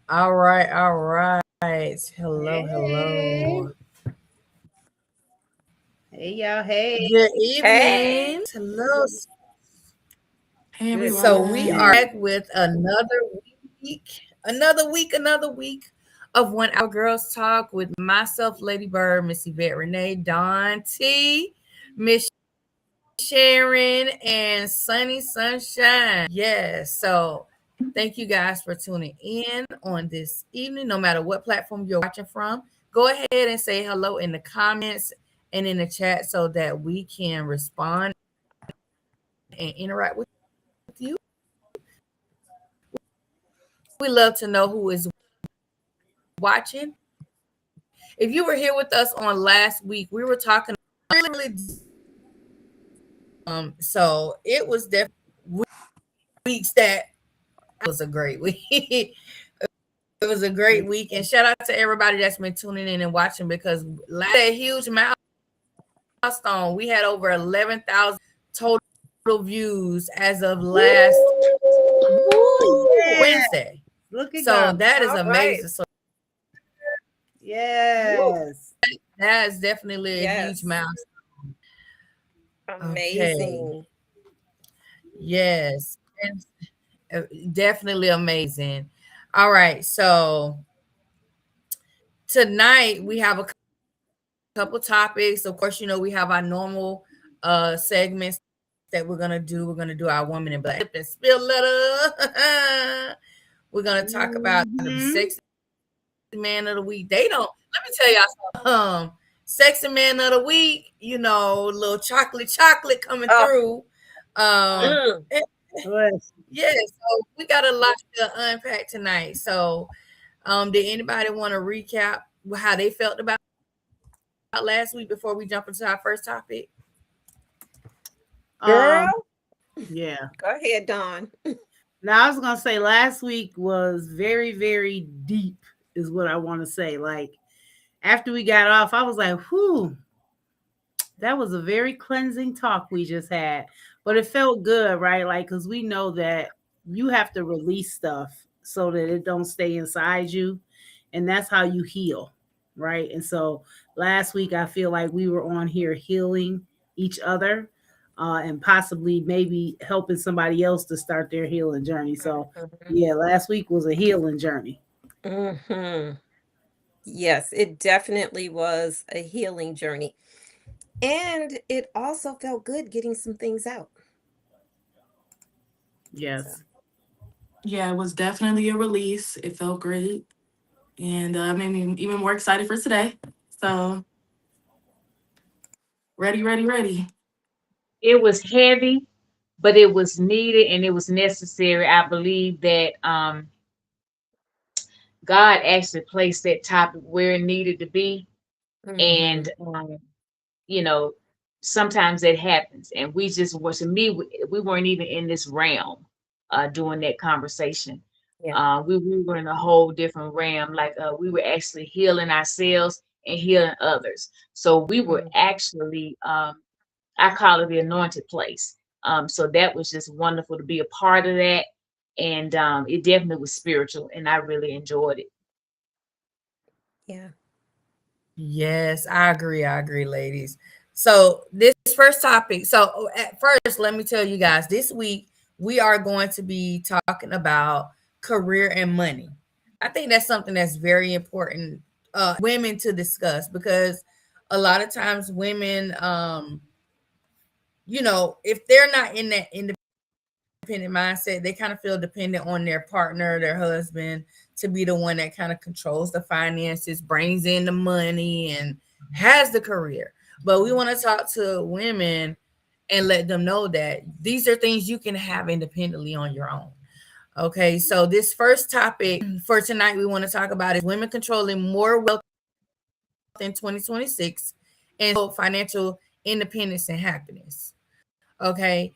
All right, all right. Hello, Hey, hello. hey, y'all. Hey, Good Hey, evening. Hello. Hey good So we everyone. are evening. back with another week of When Our Girls Talk with myself, Lady Bird, Miss Yvette Renee, Don T, Miss Sharon, and Sunny Sunshine. Yes. So thank you guys for tuning in on this evening, no matter what platform you're watching from. Go ahead and say hello in the comments and in the chat so that we can respond and interact with you. We love to know who is watching. If you were here with us on last week, we were talking really so it was definitely weeks that was a great week. It was a great week, and shout out to everybody that's been tuning in and watching because last a huge milestone. We had over 11,000 total views as of last Woo, yeah. Wednesday. Look at So God. that is all right. amazing. So Woo. Yes. that is definitely a huge Yes, milestone. Okay. amazing. Yes. And definitely amazing. All right. So tonight we have a couple topics. Of course, we have our normal segments that we're gonna do. We're gonna do our woman in black and spill letter. We're gonna talk about the Mm-hmm. sexy man of the week. They don't. Let me tell y'all something. Sexy man of the week. Little chocolate coming Oh, through. Um, mm. and- Yes. yeah. So we got a lot to unpack tonight. So, did anybody want to recap how they felt about last week before we jump into our first topic? Um, Girl, yeah. go ahead, Dawn. Now I was gonna say last week was very, very deep, is what I want to say. Like after we got off, I was like, whew, that was a very cleansing talk we just had. But it felt good, right? Like, because we know that you have to release stuff so that it don't stay inside you. And that's how you heal, right? And so last week, I feel like we were on here healing each other and possibly maybe helping somebody else to start their healing journey. So, yeah, last week was a healing journey. Mm-hmm. Yes, it definitely was a healing journey. And it also felt good getting some things out. So, Yes. Yeah, it was definitely a release. It felt great and made me even more excited for today. So, ready, ready, ready. It was heavy, but it was needed and it was necessary. I believe that God actually placed that topic where it needed to be. mm-hmm. And, you know, sometimes that happens. And we just was, to me, we weren't even in this realm during that conversation. Yeah. We were in a whole different realm. Like we were actually healing ourselves and healing others. So we were Mm. actually, I call it the anointed place. So that was just wonderful to be a part of that. And it definitely was spiritual, and I really enjoyed it. Yeah. Yes, I agree. I agree, ladies. So this first topic. So at first, let me tell you guys. This week we are going to be talking about career and money. I think that's something that's very important, women to discuss because a lot of times women, if they're not in that independent mindset, they kind of feel dependent on their partner, their husband, to be the one that kind of controls the finances, brings in the money, and has the career. But we want to talk to women and let them know that these are things you can have independently on your own. Okay, so this first topic for tonight we want to talk about is women controlling more wealth in 2026 and financial independence and happiness. Okay.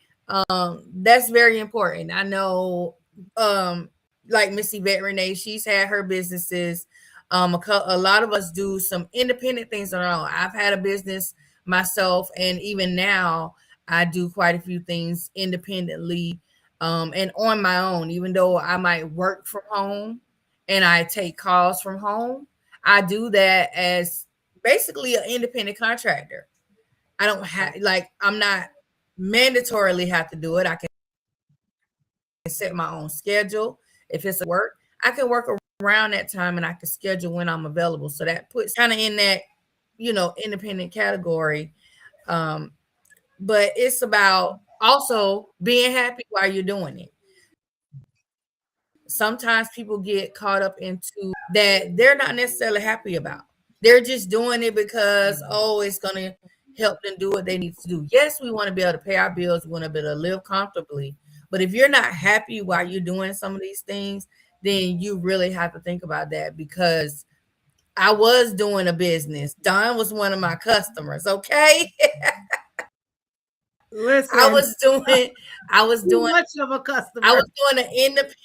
That's very important. I know, um, like Missy Vet Renee, she's had her businesses. A lot of us do some independent things on our own. I've had a business myself, and even now, I do quite a few things independently, and on my own. Even though I might work from home and I take calls from home. I do that as basically an independent contractor. I don't have like I'm not mandatorily have to do it. I can set my own schedule. If it's work, I can work around that time and I can schedule when I'm available. So that puts kind of in that, independent category. But it's about also being happy while you're doing it. Sometimes people get caught up into that they're not necessarily happy about. They're just doing it because, oh, it's going to help them do what they need to do. Yes, we want to be able to pay our bills. We want to be able to live comfortably. But if you're not happy while you're doing some of these things, then you really have to think about that, because I was doing a business. Don was one of my customers. Okay. Listen, I was doing much of a customer. I was doing an independent.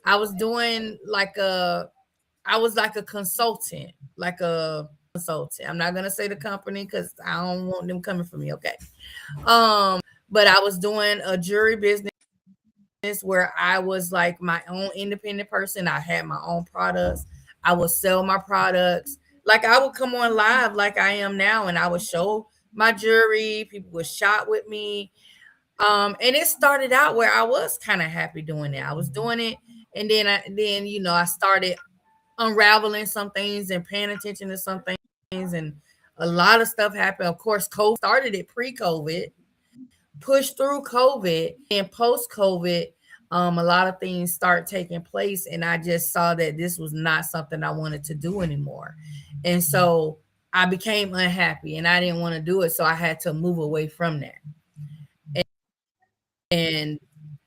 I was doing I was like a consultant, I'm not gonna say the company because I don't want them coming for me. Okay. But I was doing a jewelry business where I was like my own independent person. I had my own products. I would sell my products. Like I would come on live like I am now, and I would show my jewelry. People would shop with me. And it started out where I was kind of happy doing it. I was doing it, and then I started unraveling some things and paying attention to some things, and a lot of stuff happened. Of course, COVID started it pre-COVID, pushed through COVID, and post-COVID, a lot of things start taking place, and I just saw that this was not something I wanted to do anymore. And so I became unhappy and I didn't want to do it. So I had to move away from that. And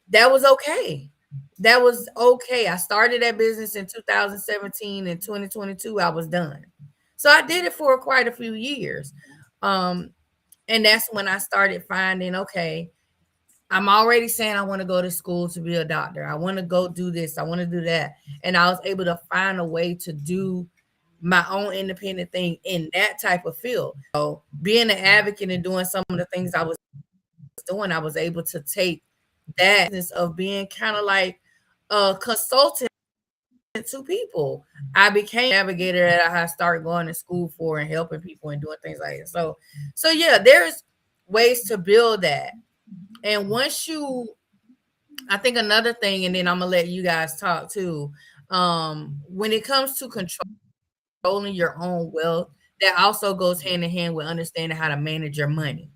that was okay. That was okay. I started that business in 2017. In 2022, I was done. So I did it for quite a few years. And that's when I started finding, okay, I'm already saying I want to go to school to be a doctor. I want to go do this. I want to do that. And I was able to find a way to do my own independent thing in that type of field. So being an advocate and doing some of the things I was doing, I was able to take that business of being kind of like a consultant to people. I became a navigator that I had started going to school for and helping people and doing things like that. So yeah, there's ways to build that. And once I think another thing, and then I'm gonna let you guys talk too. When it comes to controlling your own wealth, that also goes hand in hand with understanding how to manage your money.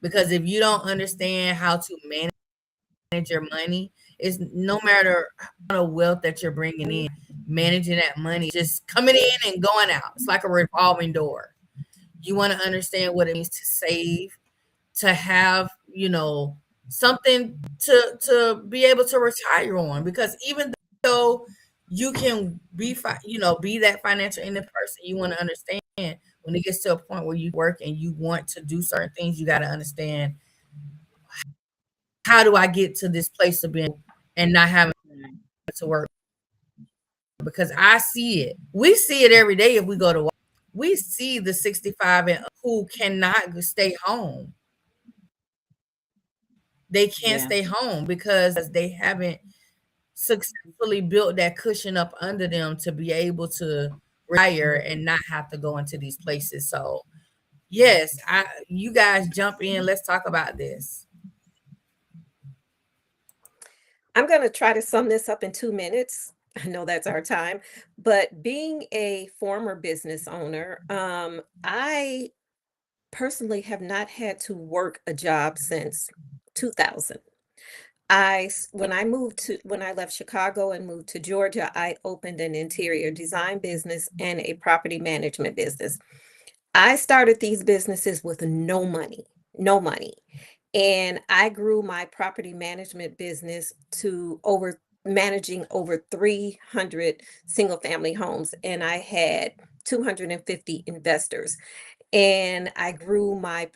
Because if you don't understand how to manage your money, it's no matter how much wealth that you're bringing in, managing that money, just coming in and going out. It's like a revolving door. You want to understand what it means to save, to have, something to be able to retire on. Because even though you can be that financial independent person, you want to understand when it gets to a point where you work and you want to do certain things, you got to understand, how do I get to this place of being and not having to work? Because I see it. We see it every day if we go to work. We see the 65 and who cannot stay home. They can't stay home because they haven't successfully built that cushion up under them to be able to retire and not have to go into these places. So yes, you guys jump in. Let's talk about this. I'm going to try to sum this up in 2 minutes. I know that's our time, but being a former business owner, I personally have not had to work a job since 2000. When I left Chicago and moved to Georgia, I opened an interior design business and a property management business. I started these businesses with no money. And I grew my property management business to managing over 300 single family homes. And I had 250 investors. And I grew my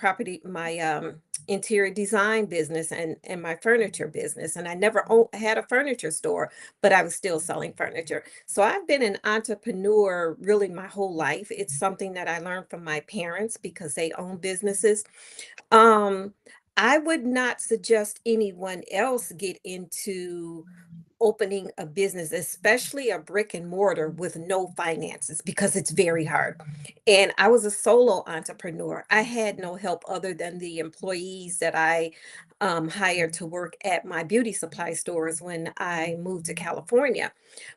interior design business and my furniture business. And I never had a furniture store, but I was still selling furniture. So I've been an entrepreneur really my whole life. It's something that I learned from my parents because they own businesses. I would not suggest anyone else get into opening a business, especially a brick and mortar with no finances, because it's very hard. And I was a solo entrepreneur. I had no help other than the employees that I hired to work at my beauty supply stores when I moved to California.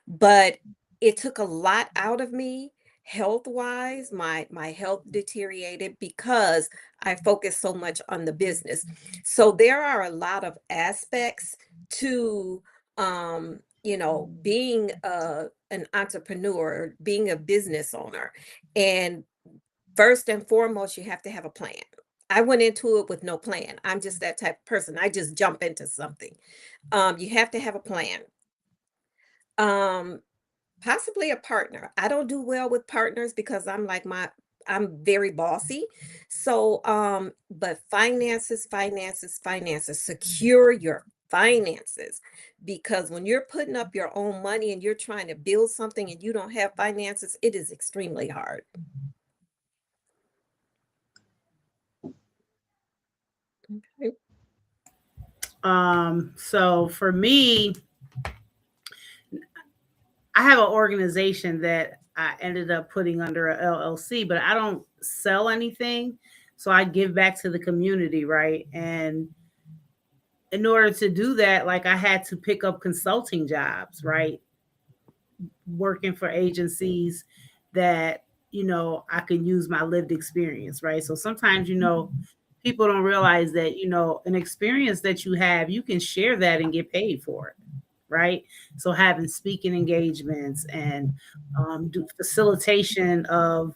But it took a lot out of me health wise. My health deteriorated because I focused so much on the business. So there are a lot of aspects to being an entrepreneur, being a business owner. And first and foremost, you have to have a plan. I went into it with no plan. I'm just that type of person. I just jump into something. You have to have a plan. Um, Possibly a partner. I don't do well with partners because I'm very bossy. So, but finances, secure your finances, because when you're putting up your own money and you're trying to build something and you don't have finances, it is extremely hard. Okay. So for me, I have an organization that I ended up putting under a LLC, but I don't sell anything. So I give back to the community, right? And in order to do that, like I had to pick up consulting jobs, right? Working for agencies that, I could use my lived experience, right? So sometimes, people don't realize that, an experience that you have, you can share that and get paid for it, right? So having speaking engagements and do facilitation of,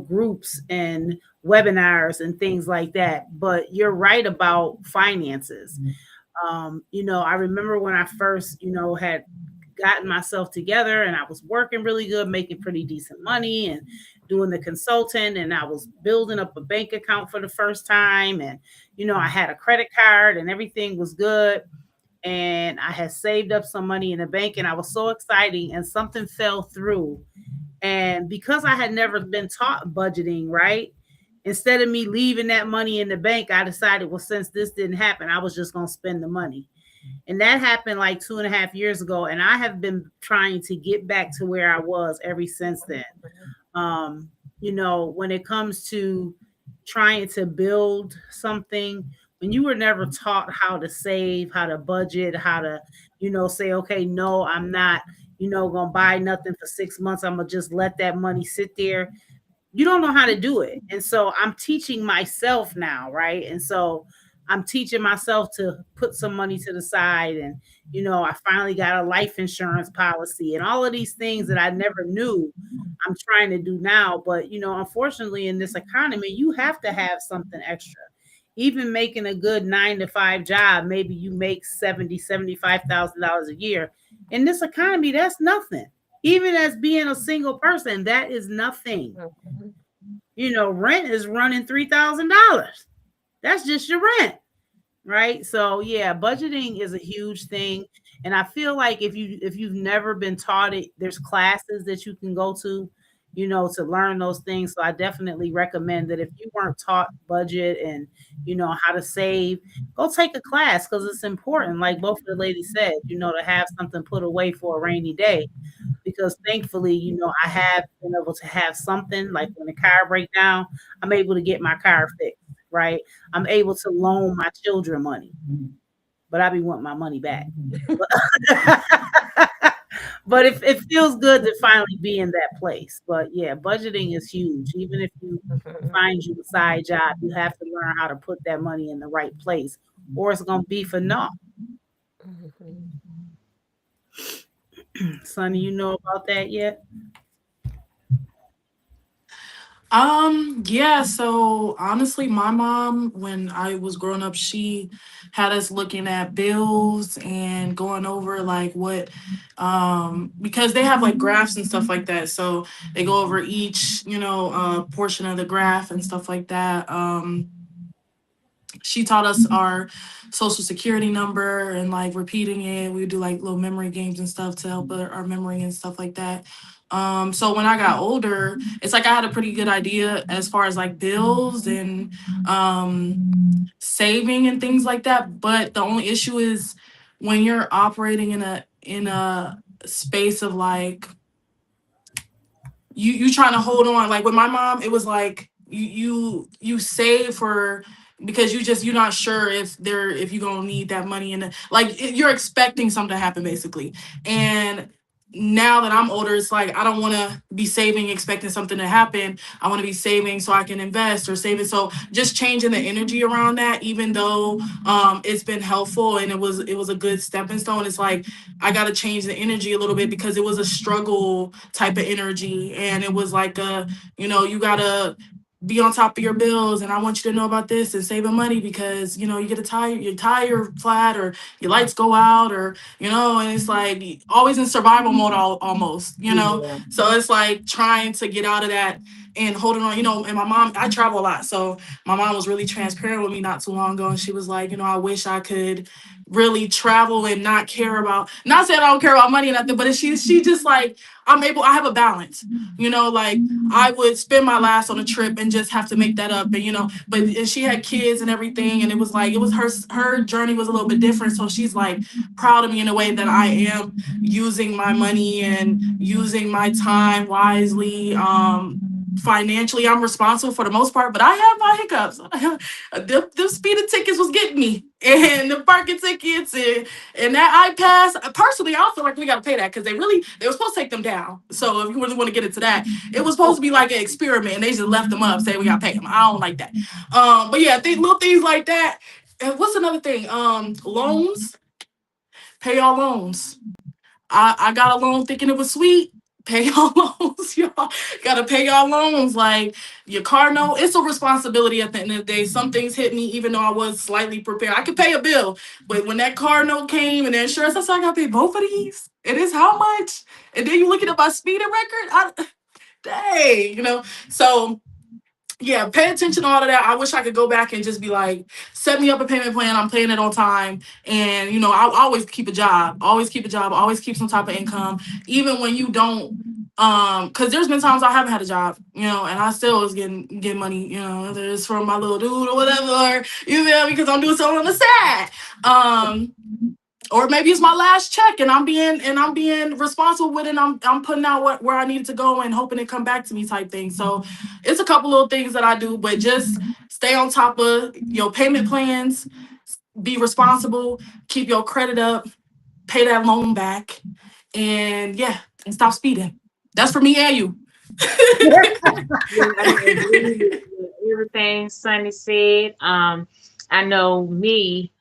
groups and webinars and things like that. But you're right about finances. I remember when I first, had gotten myself together and I was working really good, making pretty decent money and doing the consultant, and I was building up a bank account for the first time. And, I had a credit card and everything was good. And I had saved up some money in the bank and I was so excited, and something fell through. And because I had never been taught budgeting, right? Instead of me leaving that money in the bank, I decided, well, since this didn't happen, I was just going to spend the money. And that happened like 2.5 years ago. And I have been trying to get back to where I was ever since then. When it comes to trying to build something, when you were never taught how to save, how to budget, how to, say, okay, no, I'm not, going to buy nothing for 6 months. I'm going to just let that money sit there. You don't know how to do it. And so I'm teaching myself now, right? And so I'm teaching myself to put some money to the side. And, I finally got a life insurance policy and all of these things that I never knew I'm trying to do now. But, unfortunately, in this economy, you have to have something extra. Even making a good 9-to-5 job, maybe you make $75,000 a year. In this economy, that's nothing. Even as being a single person, that is nothing. Rent is running $3,000. That's just your rent, right? So yeah, budgeting is a huge thing. And I feel like if you've never been taught it, there's classes that you can go to, to learn those things. So I definitely recommend that if you weren't taught budget and, how to save, go take a class, because it's important. Like both of the ladies said, to have something put away for a rainy day. Because thankfully, I have been able to have something, like when the car breaks down, I'm able to get my car fixed, right? I'm able to loan my children money, but I be wanting my money back. But it feels good to finally be in that place. But yeah, budgeting is huge. Even if you find you a side job, you have to learn how to put that money in the right place, or it's going to be for naught. Sonny, you know about that yet? Yeah, so honestly, my mom, when I was growing up, she had us looking at bills and going over like what, because they have like graphs and stuff like that. So they go over each, portion of the graph and stuff like that. She taught us our social security number and like repeating it. We do like little memory games and stuff to help our memory and stuff like that. So when I got older, it's like I had a pretty good idea as far as like bills and saving and things like that. But the only issue is when you're operating in a in a space of like you trying to hold on. Like with my mom, it was like you save for, because you're not sure if you're gonna need that money, and like you're expecting something to happen basically. And now that I'm older, it's like I don't want to be saving expecting something to happen. I want to be saving so I can invest, or saving. So just changing the energy around that, even though it's been helpful and it was a good stepping stone. It's like I got to change the energy a little bit, because it was a struggle type of energy, and it was like you gotta be on top of your bills, and I want you to know about this and saving money, because you get your tire flat, or your lights go out, or and it's like always in survival mode almost. Yeah. So it's like trying to get out of that and holding on. And my mom, I travel a lot, so my mom was really transparent with me not too long ago, and she was like, I wish I could really travel and not care about, not saying I don't care about money or nothing, but she just like, I have a balance, like I would spend my last on a trip and just have to make that up. And she had kids and everything, and it was like, it was her journey was a little bit different. So she's like proud of me in a way that I am using my money and using my time wisely. Financially, I'm responsible for the most part, but I have my hiccups. The speeding tickets was getting me, and the parking tickets, and that iPass. Personally, I don't feel like we got to pay that, because they were supposed to take them down. So if you really want to get into that, it was supposed to be like an experiment, and they just left them up, saying we got to pay them. I don't like that. But yeah, little things like that. And what's another thing? Loans. Pay your loans. I got a loan thinking it was sweet. Pay your loans, y'all. Gotta pay your loans. Like your car note, it's a responsibility at the end of the day. Some things hit me, even though I was slightly prepared. I could pay a bill, but when that car note came and the insurance, I said I gotta pay both of these. It is how much? And then you looking at my speeding record. Dang. So yeah, pay attention to all of that. I wish I could go back and just be like, set me up a payment plan. I'm paying it on time. And, I'll always keep a job, always keep some type of income, even when you don't. Because there's been times I haven't had a job, and I still was getting money, whether it's from my little dude or whatever, or, because I'm doing something on the side. Or maybe it's my last check, and I'm being responsible with it. And I'm putting out where I need to go and hoping it come back to me type thing. So it's a couple little things that I do, but just stay on top of your payment plans, be responsible, keep your credit up, pay that loan back, and and stop speeding. That's for me and you. Yeah, I agree with everything Sunny said. I know me.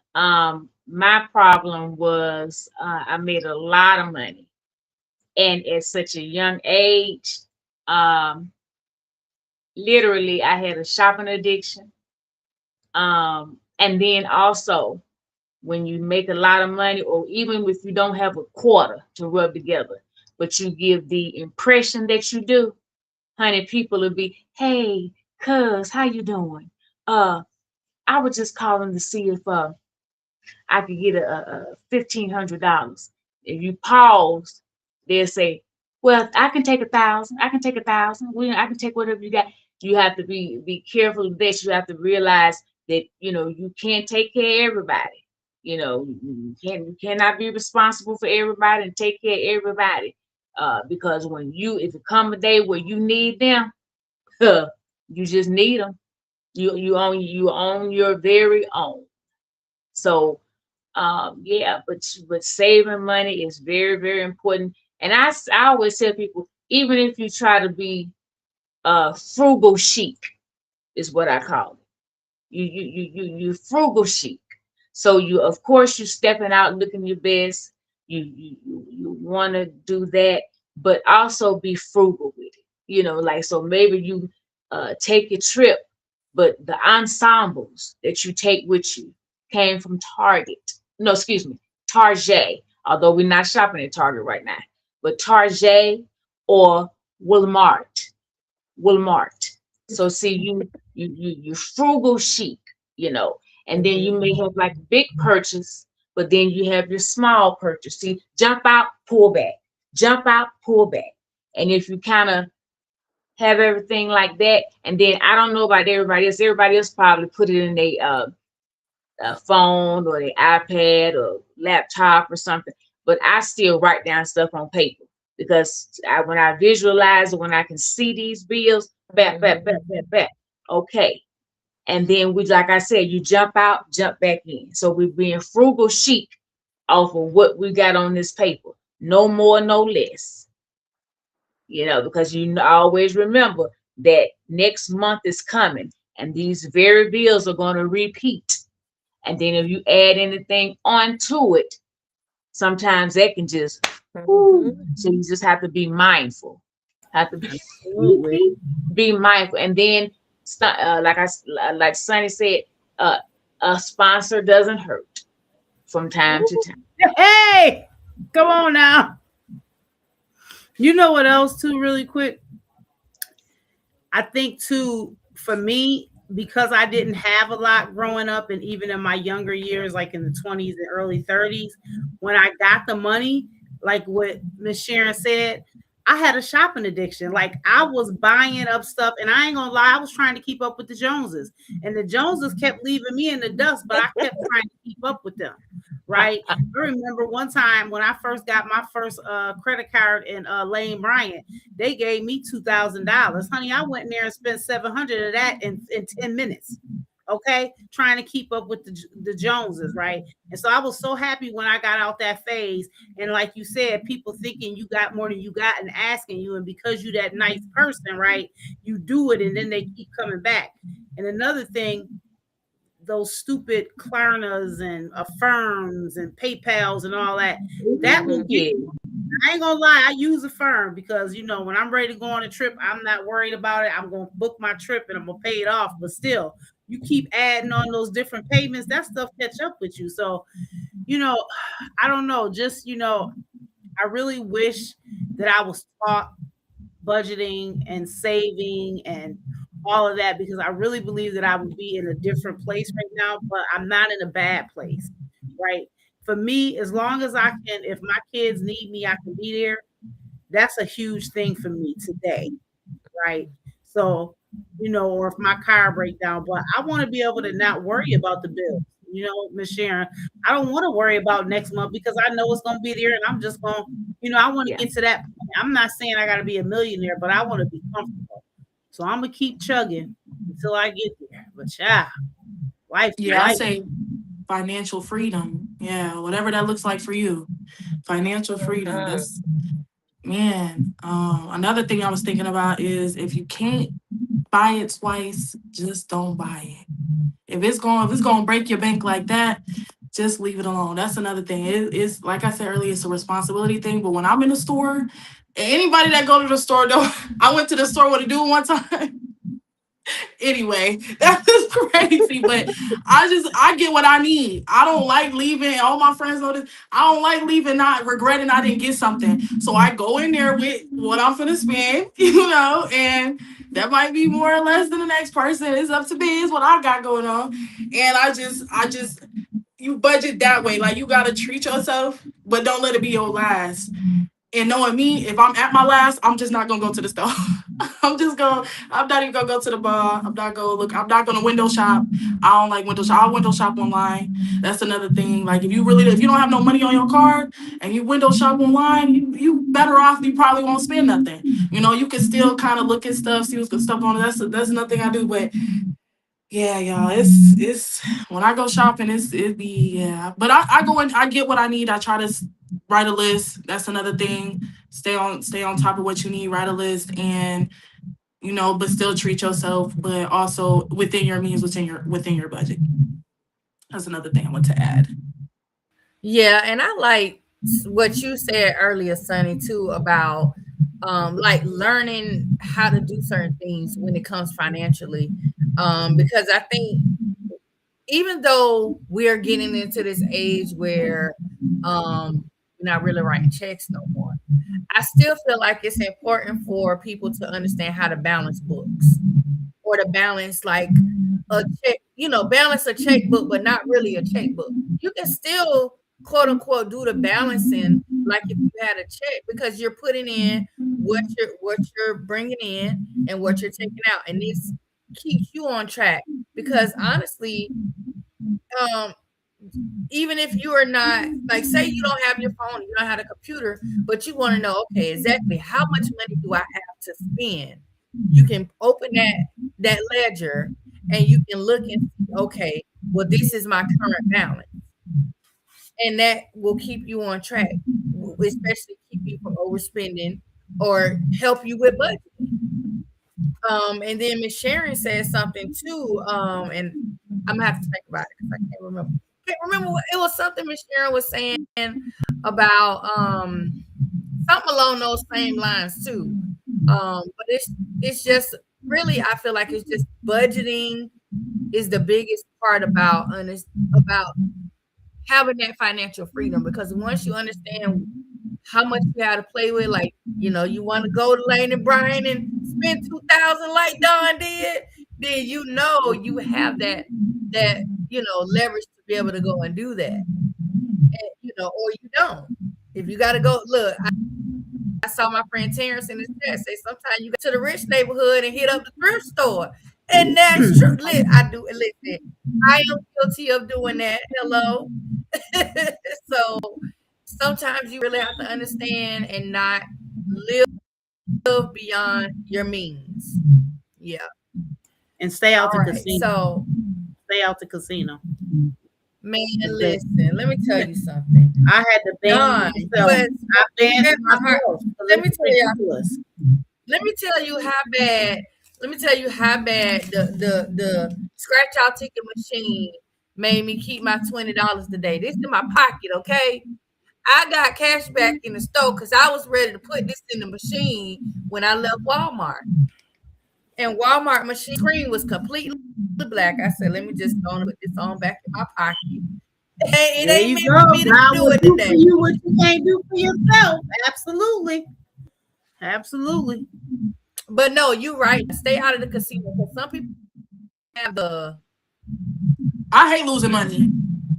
My problem was I made a lot of money, and at such a young age, literally, I had a shopping addiction. And then also, when you make a lot of money, or even if you don't have a quarter to rub together, but you give the impression that you do, honey, people will be, hey, cuz, how you doing? I was just calling to see if I could get a $1,500. If you pause, they'll say, well, I can take 1,000. I can take 1,000. I can take whatever you got. You have to be careful of this. You have to realize that you can't take care of everybody. You cannot be responsible for everybody and take care of everybody. Because if it come a day where you need them, you just need them. You own your very own. So but saving money is very, very important. And I always tell people, even if you try to be frugal chic, is what I call it. You frugal chic. So of course you're stepping out looking your best. You want to do that, but also be frugal with it. Like, so maybe you take your trip, but the ensembles that you take with you came from Target. No, excuse me, Target. Although we're not shopping at Target right now, but Target or Walmart. So see, you frugal chic, and then you may have like a big purchase, but then you have your small purchase. See, jump out, pull back, jump out, pull back. And if you kind of have everything like that, and then I don't know about everybody else. Everybody else probably put it in a phone or the iPad or laptop or something. but I still write down stuff on paper because when I visualize it, when I can see these bills, back, okay. And then like I said, you jump out, jump back in. So we're being frugal chic off of what we got on this paper. No more, no less. Because always remember that next month is coming and these very bills are going to repeat. And then if you add anything onto it, sometimes that can just, so you just have to be mindful. Be mindful. And then, like Sonny said, a sponsor doesn't hurt from time to time. Hey, come on now. You know what else too, really quick? I think too, for me, because I didn't have a lot growing up, and even in my younger years, like in the 20s and early 30s, when I got the money, like what Miss Sharon said, I had a shopping addiction. Like I was buying up stuff, and I ain't gonna lie, I was trying to keep up with the Joneses, and the Joneses kept leaving me in the dust, but I kept trying to keep up with them. Right. I remember one time when I first got my first credit card in Lane Bryant, they gave me $2,000. Honey, I went in there and spent $700 of that in 10 minutes. Okay, trying to keep up with the Joneses, right? And so I was so happy when I got out that phase. And like you said, people thinking you got more than you got and asking you, and because you that nice person, right? You do it, and then they keep coming back. And another thing, those stupid Klarnas and Affirms and PayPals and all that will get you. I ain't gonna lie, I use Affirm because when I'm ready to go on a trip, I'm not worried about it. I'm gonna book my trip and I'm gonna pay it off. But still, you keep adding on those different payments, that stuff catch up with you. So, I don't know, just I really wish that I was taught budgeting and saving and all of that, because I really believe that I would be in a different place right now, but I'm not in a bad place, right? For me, as long as I can, if my kids need me, I can be there. That's a huge thing for me today, right? So, or if my car breaks down, but I want to be able to not worry about the bills. Miss Sharon, I don't want to worry about next month because I know it's going to be there, and I'm just going, I want to get to that point. I'm not saying I got to be a millionaire, but I want to be comfortable. So I'm gonna keep chugging until I get there. But life. I say financial freedom. Yeah, whatever that looks like for you. Financial freedom. That's another thing I was thinking about is if you can't buy it twice, just don't buy it. If it's gonna break your bank like that, just leave it alone. That's another thing. It's like I said earlier, it's a responsibility thing. But when I'm in the store, anybody that go to the store, I went to the store with a dude one time. Anyway, that was crazy, but I get what I need. I don't like leaving. All my friends know this. I don't like leaving not regretting I didn't get something. So I go in there with what I'm finna spend, and that might be more or less than the next person. It's up to me. It's what I got going on, and I just you budget that way. Like you gotta treat yourself, but don't let it be your last. And knowing me, if I'm at my last, I'm just not gonna go to the store. I'm not even gonna go to the bar. I'm not gonna window shop. I don't like window shop. I'll window shop online. That's another thing. Like if you don't have no money on your card and you window shop online, you better off. You probably won't spend nothing. You can still kind of look at stuff, see what's good stuff on it. That's another thing I do. But yeah, y'all, it's when I go shopping, it'd be. But I go in, I get what I need. I try to write a list. That's another thing. Stay on top of what you need. Write a list, and but still treat yourself, but also within your means, within your budget. That's another thing I want to add. Yeah, and I like what you said earlier, Sonny, too, about like learning how to do certain things when it comes financially. Because I think even though we are getting into this age where we're not really writing checks no more, I still feel like it's important for people to understand how to balance books, or to balance like a check, balance a checkbook, but not really a checkbook. You can still quote unquote do the balancing like if you had a check, because you're putting in what you're bringing in and what you're taking out, and this keeps you on track. Because honestly, even if you are not, like, say you don't have your phone, you don't have a computer, but you want to know, okay, exactly how much money do I have to spend? You can open that ledger and you can look and see, okay, well, this is my current balance. And that will keep you on track, especially keep you from overspending or help you with budgeting. And then Miss Sharon said something too, and I'm gonna have to think about it because I can't remember. What it was. Something Miss Sharon was saying about something along those same lines too. But it's just really, I feel like it's just budgeting is the biggest part about having that financial freedom, because once you understand how much you have to play with, like, you want to go to Lane and Brian and spend $2,000 like Don did, then you have that leverage to be able to go and do that. And, or you don't. If you got to go, look, I saw my friend Terrence in his chat say sometimes you go to the rich neighborhood and hit up the thrift store. And that's true. I do. Listen, I am guilty of doing that. Hello. So sometimes you really have to understand and not live beyond your means. Yeah. And stay out the All right. casino. So stay out the casino. Man, listen, let me tell you something. I had to ban myself. I banned myself. Let me tell you how bad. Let me tell you how bad the scratch out ticket machine made me keep my $20 today. This in my pocket, okay? I got cash back in the store because I was ready to put this in the machine when I left Walmart. And Walmart machine screen was completely black. I said, let me just go and put this on back in my pocket. Hey, it ain't meant for me to do it today. You what you can't do for yourself. Absolutely. Absolutely. But no, you're right. Stay out of the casino because some people have I hate losing money.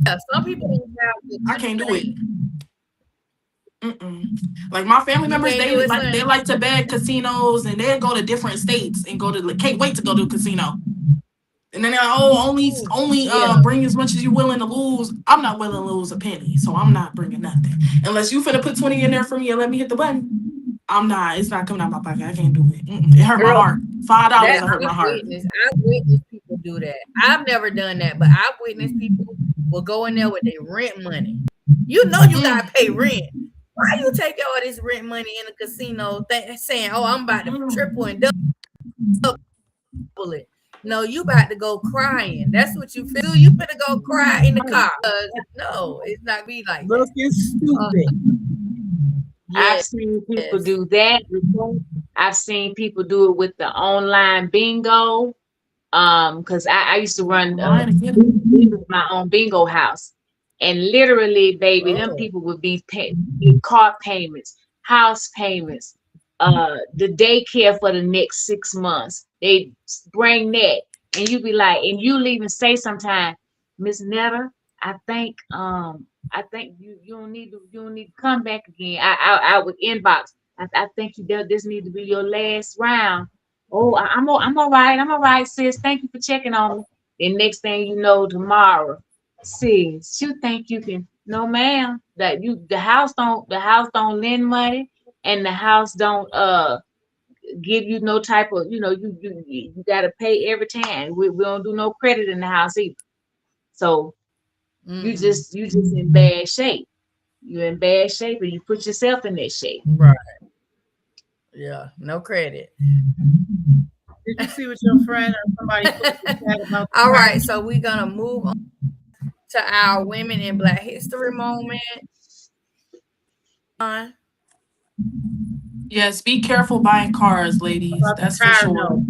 Yeah, some people don't have I can't do it. Like my family members, they like to beg casinos and they go to different states and can't wait to go to a casino. And then they're like, only bring as much as you're willing to lose. I'm not willing to lose a penny, so I'm not bringing nothing. Unless you finna put 20 in there for me and let me hit the button, I'm not. It's not coming out my pocket. I can't do it. It hurt my heart. $5 hurt my heart. I've witnessed people do that. I've never done that, but I've witnessed people will go in there with their rent money. You gotta pay rent. Why you take all this rent money in the casino saying, oh, I'm about to triple and double it? No, you about to go crying. That's what you feel. You better go cry in the car. No, it's not be like that. Looking stupid. I've seen people do that before. I've seen people do it with the online bingo. Because I used to run my own bingo house. And literally, baby, them people would be paying car payments, house payments, the daycare for the next 6 months. They bring that, and you be like, and you'll even say sometime, Miss Netta, I think you don't need to come back again. I would inbox. I think this need to be your last round. Oh, I'm all right, sis. Thank you for checking on me. And next thing you know, tomorrow, sis, you think you can? No, ma'am. The house don't lend money, and the house don't give you no type of you got to pay every time. We don't do no credit in the house either. So you just in bad shape. You're in bad shape, and you put yourself in that shape. Right. Yeah. No credit. Did you see what your friend or somebody put about? All right. So we're gonna move on to our Women in Black History moment. Yes, be careful buying cars, ladies. That's for sure.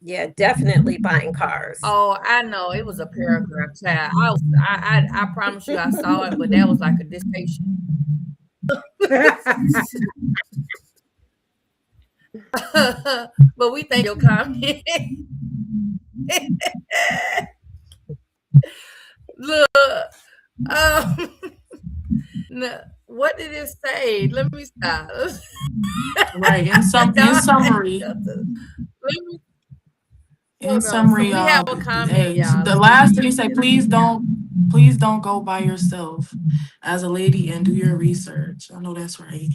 Yeah, definitely buying cars. Oh, I know. It was a paragraph, child. I promise you I saw it, but that was like a dissertation. But we thank your comment. Look, no, what did it say? Let me stop. Right, in summary. in Hold on. summary, So we have a comment, y'all. the last thing say, please don't go by yourself as a lady and do your research. I know that's right.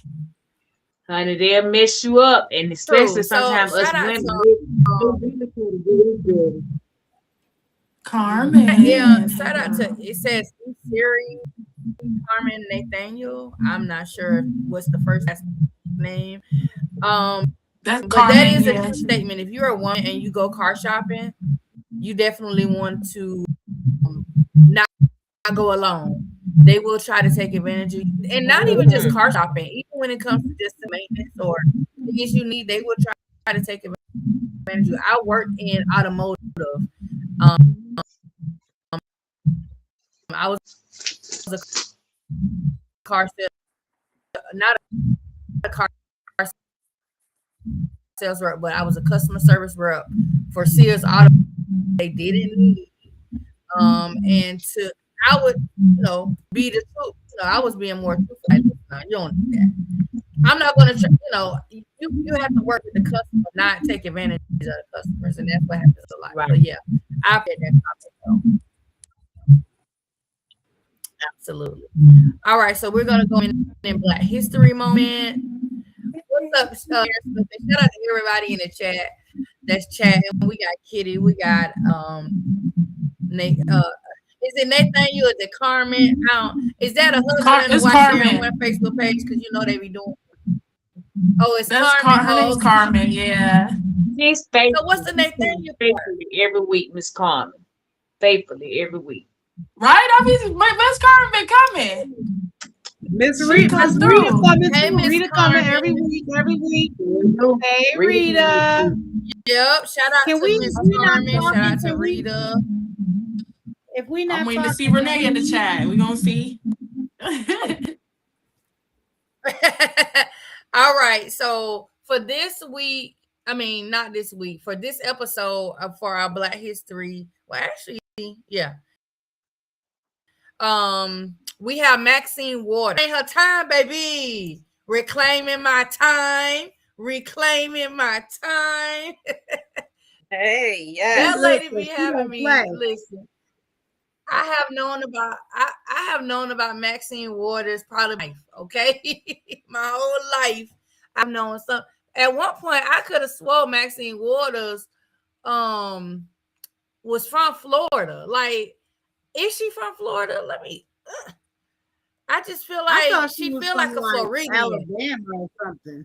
Honey, they'll mess you up, and especially True. So sometimes us shout out women. Carmen. yeah, shout out to, it says Siri Carmen Nathaniel. I'm not sure what's the first name. That's But Carmen, that is a yeah. true statement. If you're a woman and you go car shopping, you definitely want to not go alone. They will try to take advantage of you. And not even just car shopping, even when it comes to just the maintenance or things you need, they will try to take advantage of you. I worked in automotive. I was a car sales, not a car sales rep, but I was a customer service rep for Sears Auto. They didn't need and to I would be the truth. I was being more truthful. Like, no, you don't do that. I'm not going to you have to work with the customer, not take advantage of the customers, and that's what happens a lot. Right. So yeah, I've had that comment though. Absolutely. All right, so we're gonna go in Black History moment. What's up? Shout out to everybody in the chat that's chatting. We got Kitty. We got Nate. Is it Nathaniel? Is it Carmen? Is that a husband and a wife sharing one Facebook page? Because they be doing. Oh, it's Carmen. Her name's Carmen. Yeah. She's faithful. So what's the Nathaniel? Faithfully every week, Miss Carmen. Faithfully every week. Right? I mean, Miss Carmen been coming. Miss Rita coming every week. Hey, Rita. Yep. Shout out to Miss Carmen. Shout out to Rita. If we not, I'm waiting to see Renee in the chat. We gonna see. All right. So for this week, not this week, for this episode for our Black History. Well, actually, yeah. We have Maxine Waters. Ain't her time, baby. Reclaiming my time. Hey, yes. That lady be having me. Listen, I have known about Maxine Waters probably my whole life. I've known some. At one point, I could have swore Maxine Waters was from Florida. Like, is she from Florida? Let me. I just feel like she feel like a Floridian, Alabama or something.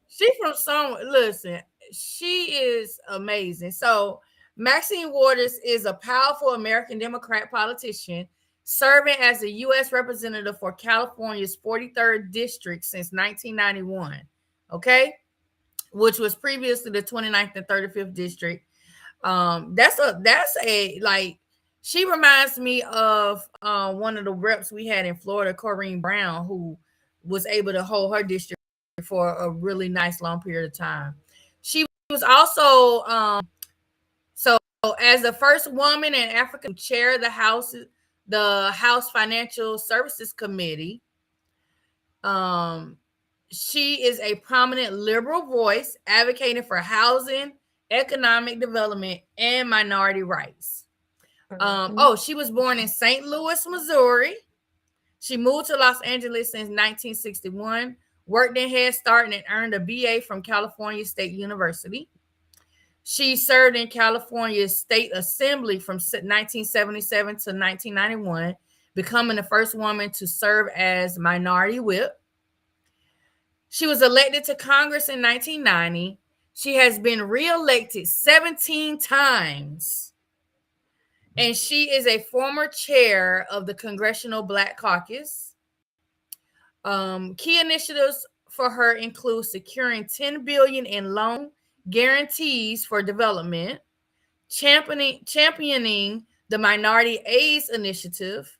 She from somewhere. Listen, she is amazing. So Maxine Waters is a powerful American Democrat politician serving as a U.S. representative for California's 43rd district since 1991. Okay, which was previously the 29th and 35th district. That's a like. She reminds me of one of the reps we had in Florida, Corrine Brown, who was able to hold her district for a really nice long period of time. She was also so as the first woman in Africa to chair the House Financial Services Committee. She is a prominent liberal voice advocating for housing, economic development, and minority rights. She was born in St. Louis, Missouri. She moved to Los Angeles since 1961, worked in Head Start, and earned a BA from California State University. She served in California's State Assembly from 1977 to 1991, becoming the first woman to serve as minority whip. She was elected to Congress in 1990. She has been reelected 17 times. And she is a former chair of the Congressional Black Caucus. Key initiatives for her include securing $10 billion in loan guarantees for development, championing the Minority AIDS Initiative,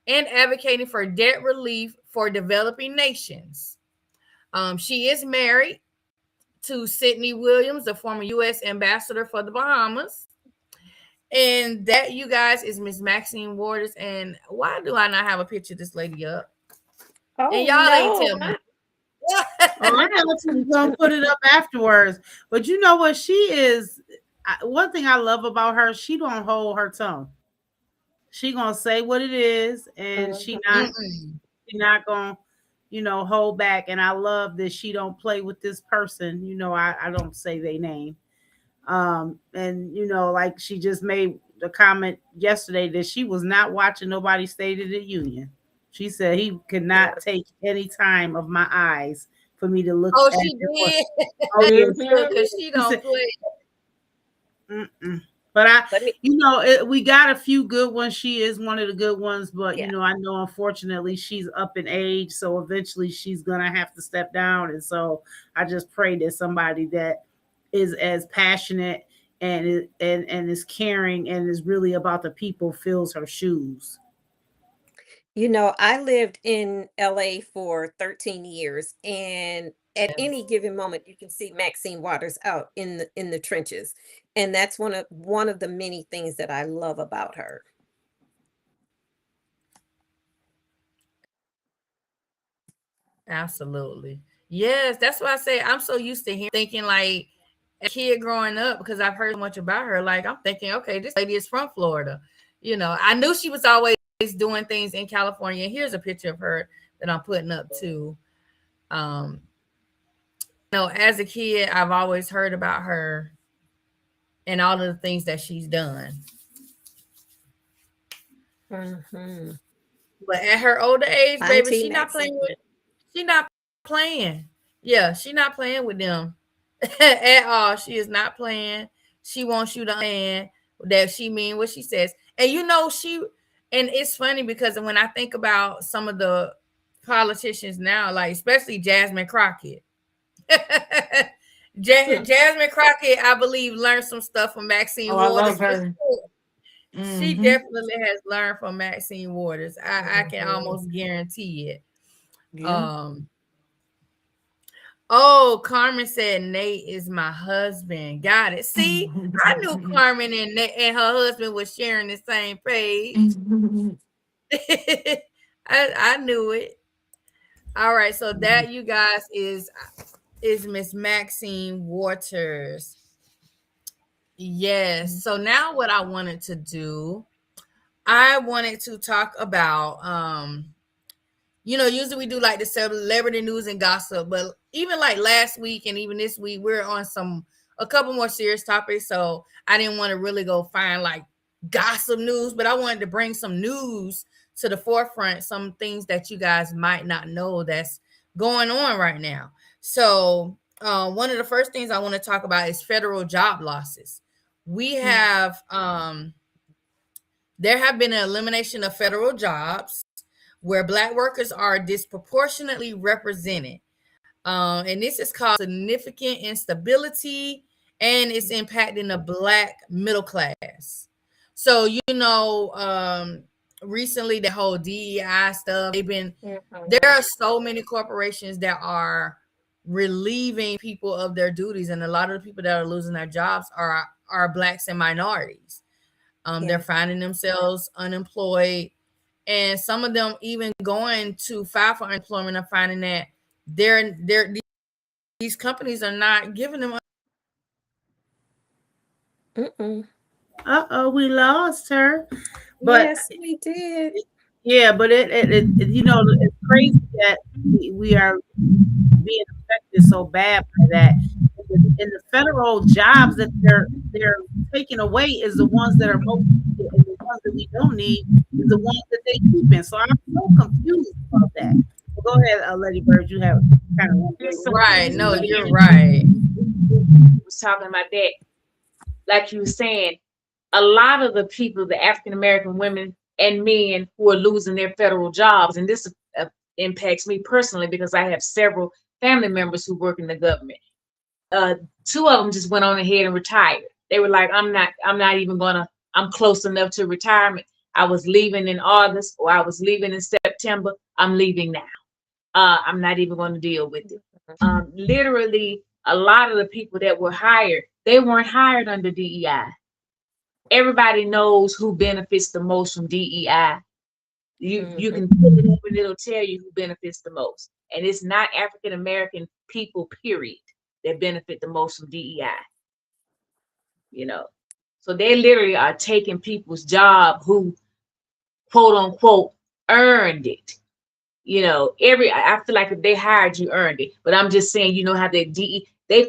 and advocating for debt relief for developing nations. She is married to Sidney Williams, the former U.S. ambassador for the Bahamas. And that, you guys, is Miss Maxine Waters. And why do I not have a picture of this lady up? And y'all ain't tell me. I know she's gonna put it up afterwards. But you know what? She is. one thing I love about her, she don't hold her tongue. She gonna say what it is, and she not gonna, hold back. And I love that she don't play with this person. I don't say their name. And like she just made the comment yesterday that she was not watching nobody State of the Union. She said he could not take any time of my eyes for me to look Oh, at she it. did. Oh, yeah. Because she don't play. But Let me, we got a few good ones. She is one of the good ones, but Yeah. I know unfortunately she's up in age, so eventually she's gonna have to step down. And so I just pray that somebody that is as passionate and is caring and is really about the people fills her shoes. I lived in LA for 13 years, and at any given moment you can see Maxine Waters out in the trenches. And that's one of the many things that I love about her. Absolutely. Yes, that's why I say I'm so used to him thinking like a kid growing up, because I've heard so much about her. Like I'm thinking, okay, this lady is from Florida. I knew she was always doing things in California. Here's a picture of her that I'm putting up too. As a kid, I've always heard about her and all of the things that she's done. Mm-hmm. But at her older age, baby, Auntie she not playing Maxine. she not playing. Yeah, she not playing with them at all. She is not playing. She wants you to understand that she mean what she says. And and it's funny because when I think about some of the politicians now, like especially Jasmine Crockett. Jasmine Crockett, I believe, learned some stuff from Maxine Oh, I Waters. love her. She definitely has learned from Maxine Waters. I can almost guarantee it. Yeah. Oh, Carmen said Nate is my husband. Got it. See, I knew Carmen and her husband was sharing the same page. I knew it. All right, so that, you guys, is Miss Maxine Waters. Yes. So now what I wanted to do, I wanted to talk about usually we do like the celebrity news and gossip, but even like last week and even this week, we're on a couple more serious topics. So I didn't want to really go find like gossip news, but I wanted to bring some news to the forefront, some things that you guys might not know that's going on right now. So one of the first things I want to talk about is federal job losses. We have there have been an elimination of federal jobs where Black workers are disproportionately represented. And this has caused significant instability, and it's impacting the Black middle class. So, recently the whole DEI stuff, there are so many corporations that are relieving people of their duties, and a lot of the people that are losing their jobs are Blacks and minorities. They're finding themselves unemployed, and some of them even going to file for unemployment and finding that these companies are not giving them. We lost her. But yes, we did. Yeah, but it's crazy that we are being affected so bad by that. And the federal jobs that they're taking away is the ones that are most needed, and the ones that we don't need is the ones that they keep in. So I'm so confused about that. Go ahead, Lady Bird. You have kind of right. No, you're right. Was talking about that, like you were saying, a lot of the people, the African American women and men who are losing their federal jobs, and this impacts me personally because I have several family members who work in the government. Two of them just went on ahead and retired. They were like, I'm close enough to retirement. I was leaving in August, or I was leaving in September. I'm leaving now. I'm not even going to deal with it. Literally, a lot of the people that were hired, they weren't hired under DEI. Everybody knows who benefits the most from DEI. You can put it up and it'll tell you who benefits the most. And it's not African American people, period, that benefit the most from DEI. you know. So they literally are taking people's job who quote unquote earned it. You know, I feel like if they hired you, earned it. But I'm just saying, you know how they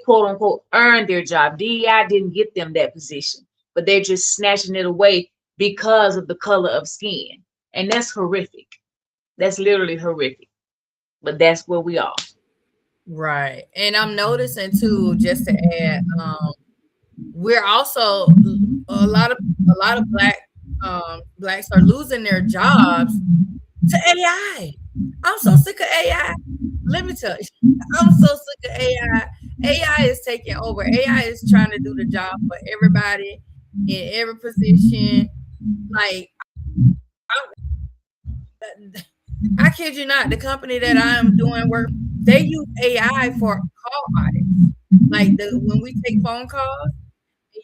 quote unquote earned their job. DEI didn't get them that position, but they're just snatching it away because of the color of skin. And that's horrific. That's literally horrific. But that's where we are. Right. And I'm noticing too, just to add, we're also a lot of blacks are losing their jobs to AI. I'm so sick of AI. Let me tell you, I'm so sick of AI. AI is taking over. AI is trying to do the job for everybody in every position. Like, I kid you not, the company that I'm doing work, they use AI for call audits. Like when we take phone calls,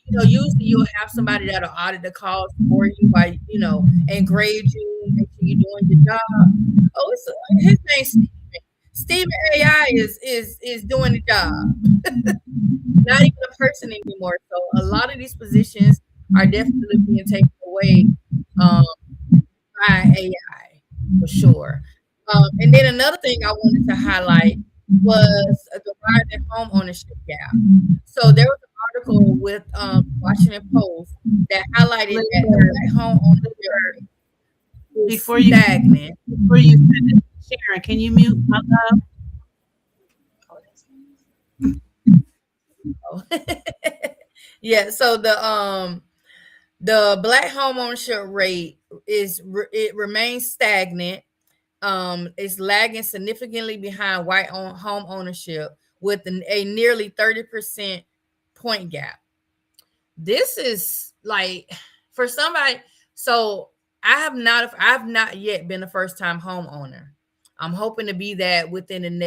you know, usually you'll have somebody that'll audit the calls for you by, you know, and grade you, make sure you're doing your job. Oh, his name's Steven. Steven AI is doing the job. Not even a person anymore. So a lot of these positions are definitely being taken away by AI for sure. And then another thing I wanted to highlight was the rising home ownership gap. So there was an article with Washington Post that highlighted that the black home ownership rate is stagnant. Before you finish, Sharon, can you mute my love? Yeah, so the black home ownership rate it remains stagnant. It's lagging significantly behind white home ownership with a nearly 30% point gap. This is like for somebody. So I've not yet been a first time homeowner. I'm hoping to be that within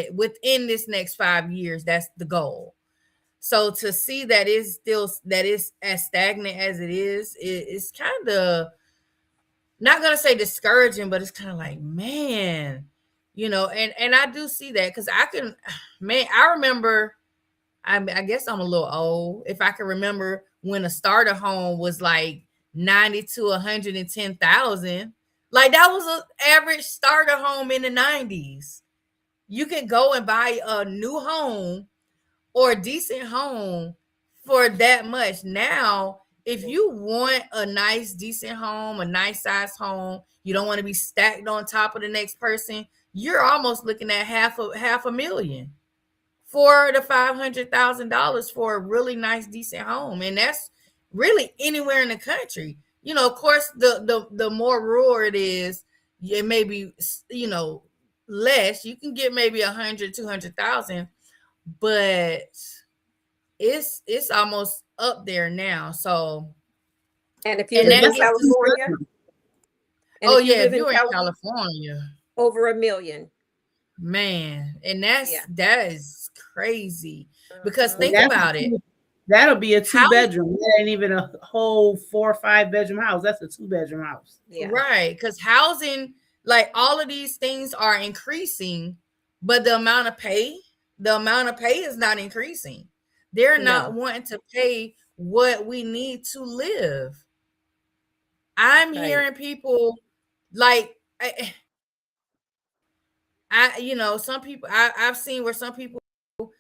this next 5 years. That's the goal. So to see that is as stagnant as it is, it's kind of not gonna say discouraging, but it's kind of like, man, you know, and I do see that because I remember, I guess I'm a little old. If I can remember when a starter home was like 90 to 110,000, like that was an average starter home in the 90s. You can go and buy a new home or a decent home for that much. Now, if you want a nice, decent home, a nice size home, you don't want to be stacked on top of the next person, you're almost looking at half a million, $400,000 to $500,000 for a really nice, decent home, and that's really anywhere in the country. You know, of course, the more rural it is, it may be, you know, less. You can get maybe 100, 200,000, but it's almost up there now. So, And if you live in California, if you're in California, over $1 million. Man, and that is crazy because think about it. That'll be a 2-bedroom. That ain't even a whole 4 or 5 bedroom house. That's a 2-bedroom house. Yeah. Right. Because housing, like all of these things are increasing, but the amount of pay is not increasing. They're not wanting to pay what we need to live. I'm hearing people like you know, some people I've seen where some people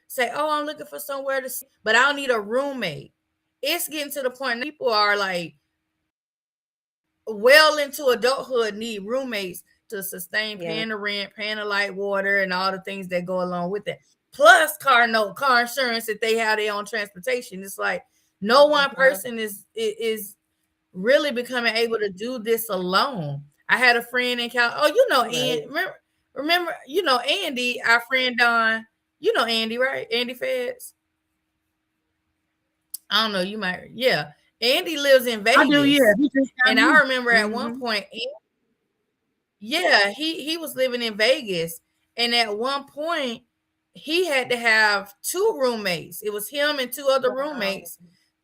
say, "Oh, I'm looking for somewhere to sleep, but I'll need a roommate." It's getting to the point people are like well into adulthood, need roommates to sustain paying the rent, paying the light, water, and all the things that go along with it. Plus car insurance if they have their own transportation. It's like no one person is really becoming able to do this alone. I had a friend in Cal. Oh, you know, and remember, you know, Andy, our friend Don. You know Andy, right? Andy Feds. I don't know. You might, yeah. Andy lives in Vegas. I do, yeah. And I remember at one point, he was living in Vegas, and at one point, he had to have 2 roommates. It was him and 2 other roommates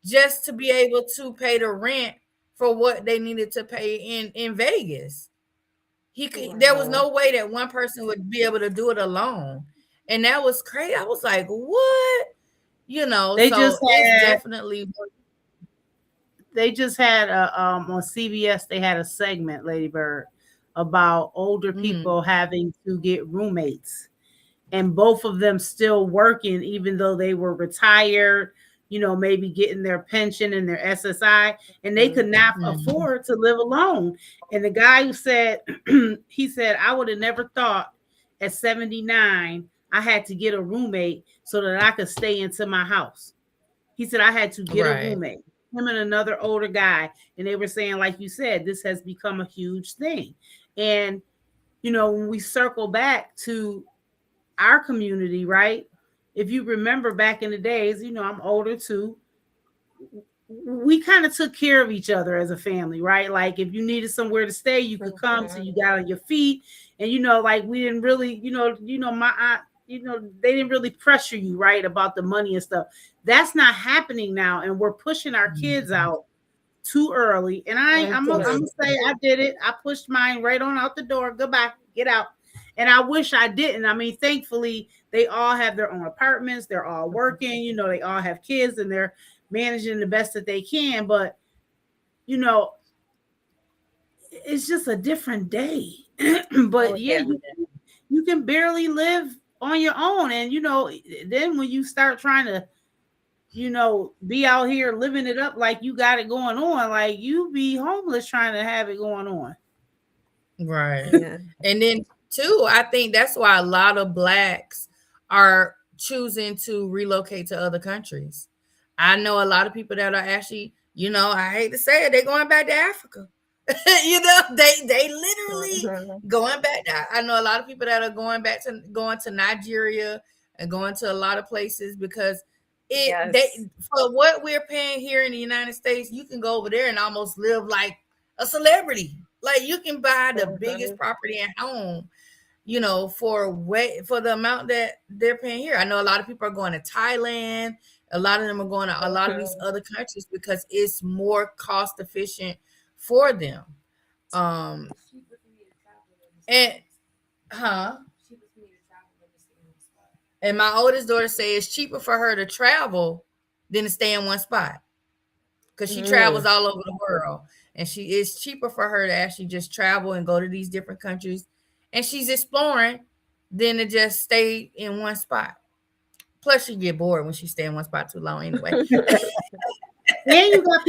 just to be able to pay the rent for what they needed to pay in Vegas. There was no way that one person would be able to do it alone. And that was crazy. I was like, what? You know, they so just it's definitely they just had on CBS, they had a segment, Lady Bird, about older people having to get roommates, and both of them still working even though they were retired, maybe getting their pension and their SSI, and they could not afford to live alone. And the guy who said, he said, I would have never thought at 79 I had to get a roommate so that I could stay into my house. He said I had to get a roommate, him and another older guy. And they were saying, like you said, this has become a huge thing. And, when we circle back to our community, right? If you remember back in the days, I'm older too. We kind of took care of each other as a family, right? Like if you needed somewhere to stay, you could come till you got on your feet. And, like we didn't really, my aunt, they didn't really pressure you, right, about the money and stuff. That's not happening now. And we're pushing our kids out too early. And I'm gonna say I did it. I pushed mine right on out the door. Goodbye, get out. And I wish I didn't. I mean, thankfully, they all have their own apartments. They're all working, they all have kids and they're managing the best that they can. But, it's just a different day. But you can barely live on your own. And, then when you start trying to, be out here living it up like you got it going on, like you be homeless trying to have it going on. Right. Yeah. And then too, I think that's why a lot of Blacks are choosing to relocate to other countries. I know a lot of people that are actually, I hate to say it, they're going back to Africa. They literally going back. I know a lot of people that are going to Nigeria and going to a lot of places because for what we're paying here in the United States, you can go over there and almost live like a celebrity. Like you can buy the biggest property and home, for the amount that they're paying here. I know a lot of people are going to Thailand. A lot of them are going to a lot of these other countries because it's more cost efficient for them. And my oldest daughter says it's cheaper for her to travel than to stay in one spot because she travels all over the world. And it's cheaper for her to actually just travel and go to these different countries. And she's exploring than to just stay in one spot. Plus, she get bored when she stay in one spot too long anyway. Then you got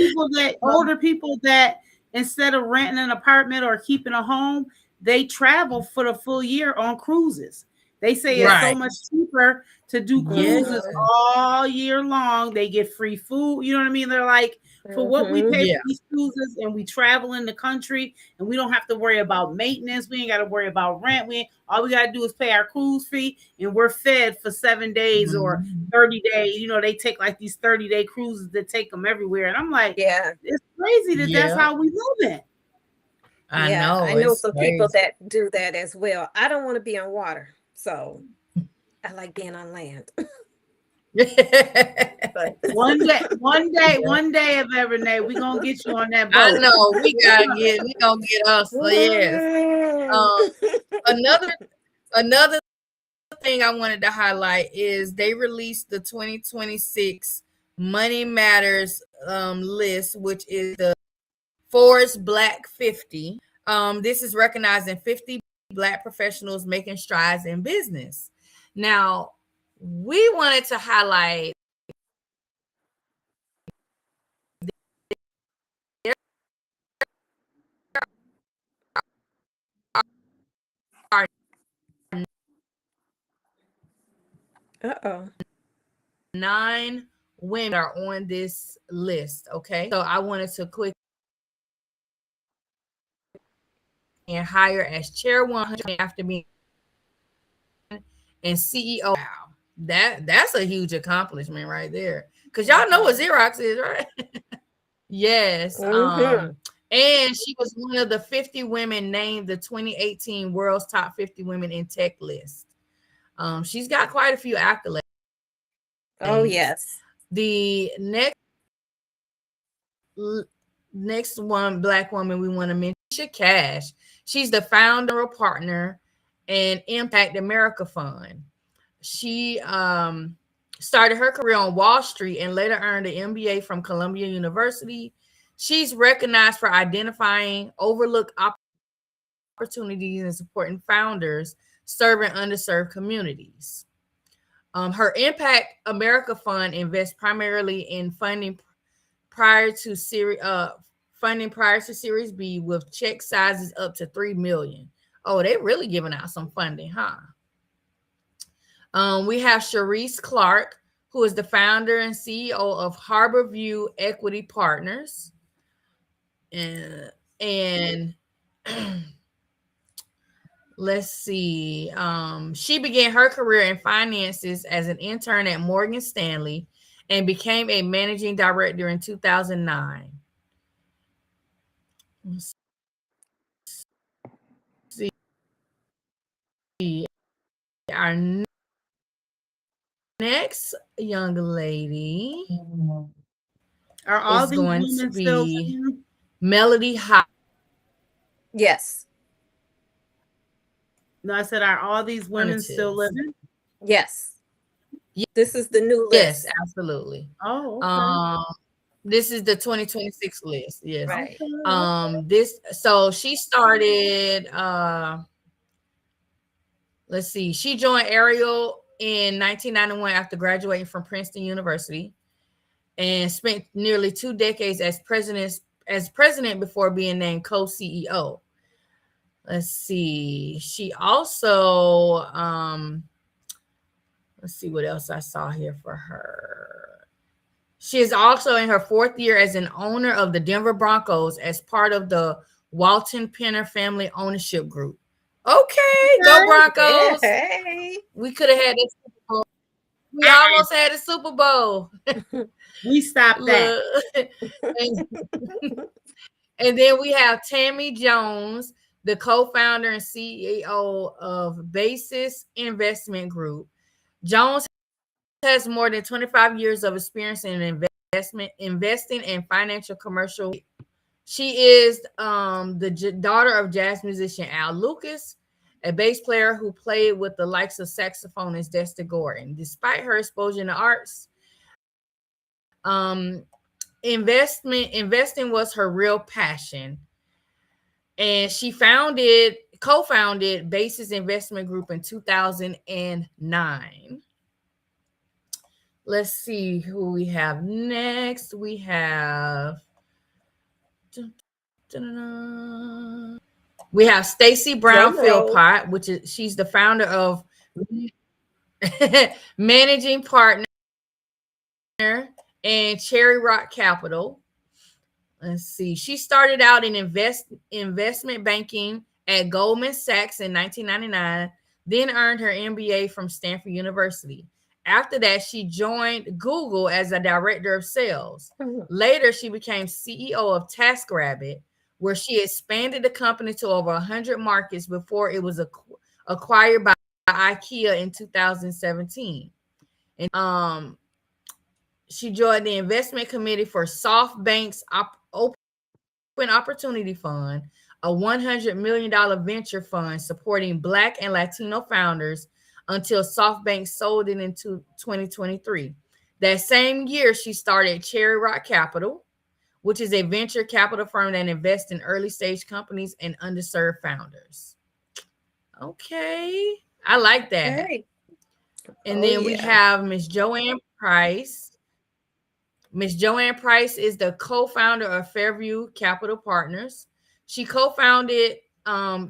older people that instead of renting an apartment or keeping a home, they travel for the full year on cruises. They say it's so much cheaper to do cruises all year long. They get free food. You know what I mean? They're like, for what we pay for these cruises and we travel in the country and we don't have to worry about maintenance. We ain't got to worry about rent. All we got to do is pay our cruise fee and we're fed for 7 days or 30 days. They take like these 30-day cruises that take them everywhere. And I'm like, it's crazy that that's how we live it. I know some people that do that as well. I don't want to be on water. So I like being on land. But one day, if ever, Nate, we're gonna get you on that boat. I know we gonna get us. So yes. Another thing I wanted to highlight is they released the 2026 Money Matters list, which is the Forbes Black 50. This is recognizing 50 Black professionals making strides in business. Now, we wanted to highlight Uh-oh. 9 women are on this list. Okay, so I wanted to quick and hire as chair 100 after being and CEO. Wow, that's a huge accomplishment right there. Because y'all know what Xerox is, right? Yes. And she was one of the 50 women named the 2018 World's Top 50 Women in Tech list. She's got quite a few accolades. Oh, yes. The next one Black woman we want to mention, Tisha Cash. She's the founder or partner and Impact America Fund. She started her career on Wall Street and later earned an MBA from Columbia University. She's recognized for identifying overlooked opportunities and supporting founders serving underserved communities. Her Impact America Fund invests primarily in funding prior to Series B with check sizes up to $3 million. Oh, they really giving out some funding, huh? We have Sharice Clark, who is the founder and CEO of Harborview Equity Partners. And let's see. She began her career in finances as an intern at Morgan Stanley and became a managing director in 2009. Let's see. Our next young lady Are all is these going women to still be living? Melody High. Yes. No, I said, are all these women still living? Yes. This is the new Yes, list. absolutely. Oh, okay. This is the 2026 list. Yes. Right. So she started let's see. She joined Ariel in 1991 after graduating from Princeton University and spent nearly 2 decades as president before being named co-CEO. Let's see. She also let's see what else I saw here for her. She is also in her 4th year as an owner of the Denver Broncos as part of the Walton Penner Family Ownership Group. Okay, go Broncos. Hey. We could have had this Super Bowl. We almost had a Super Bowl. We stopped that. And then we have Tammy Jones, the co-founder and CEO of Basis Investment Group. Jones has more than 25 years of experience in investing and financial commercial. She is the daughter of jazz musician Al Lucas, a bass player who played with the likes of saxophonist Dexter Gordon. Despite her exposure in the arts, investing was her real passion. And she co-founded Basis Investment Group in 2009. Let's see who we have next. We have Stacy Brown Philpott, she's the founder of Managing Partner and Cherry Rock Capital. Let's see. She started out in investment banking at Goldman Sachs in 1999, then earned her MBA from Stanford University. After that, she joined Google as a director of sales. Later, she became CEO of TaskRabbit, where she expanded the company to over 100 markets before it was acquired by IKEA in 2017. And she joined the investment committee for SoftBank's Open Opportunity Fund, a $100 million venture fund supporting Black and Latino founders, until SoftBank sold it in 2023. That same year, she started Cherry Rock Capital, which is a venture capital firm that invests in early stage companies and underserved founders. Okay, I like that. Okay. And then we have Miss Joanne Price. Miss Joanne Price is the co-founder of Fairview Capital Partners. She co-founded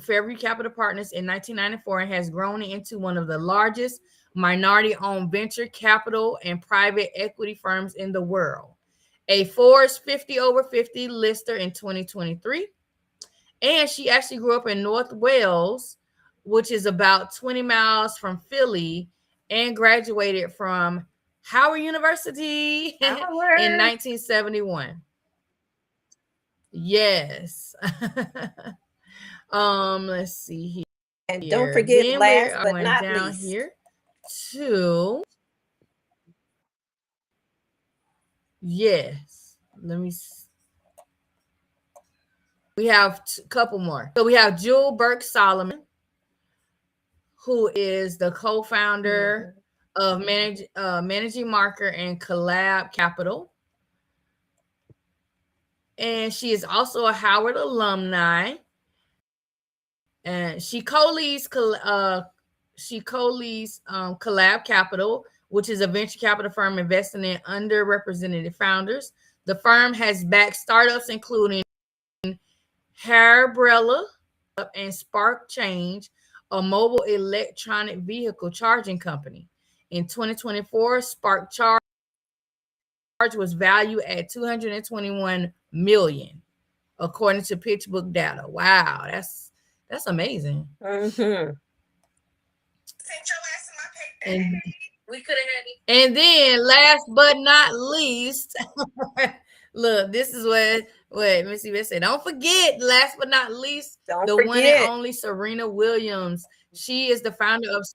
Fairview Capital Partners in 1994 and has grown into one of the largest minority-owned venture capital and private equity firms in the world. A Forbes 50 over 50 lister in 2023. And she actually grew up in North Wales, which is about 20 miles from Philly, and graduated from Howard University in 1971. Yes. Let's see here. And don't forget, then last we're but not down least, here to let me see. We have a couple more. So we have Jewel Burke Solomon, who is the co-founder of Managing Marker and Collab Capital. and she is also a Howard alumni. And she co-leads Collab Capital, which is a venture capital firm investing in underrepresented founders. The firm has backed startups including Hairbrella and Spark Change, a mobile electronic vehicle charging company. In 2024, Spark Charge was valued at $221 million, according to PitchBook data. Wow, that's amazing. Mm-hmm. And we could have had it. And then, last but not least, look, this is what Missy Beth said. Don't forget, last but not least, one and only Serena Williams. She is the founder of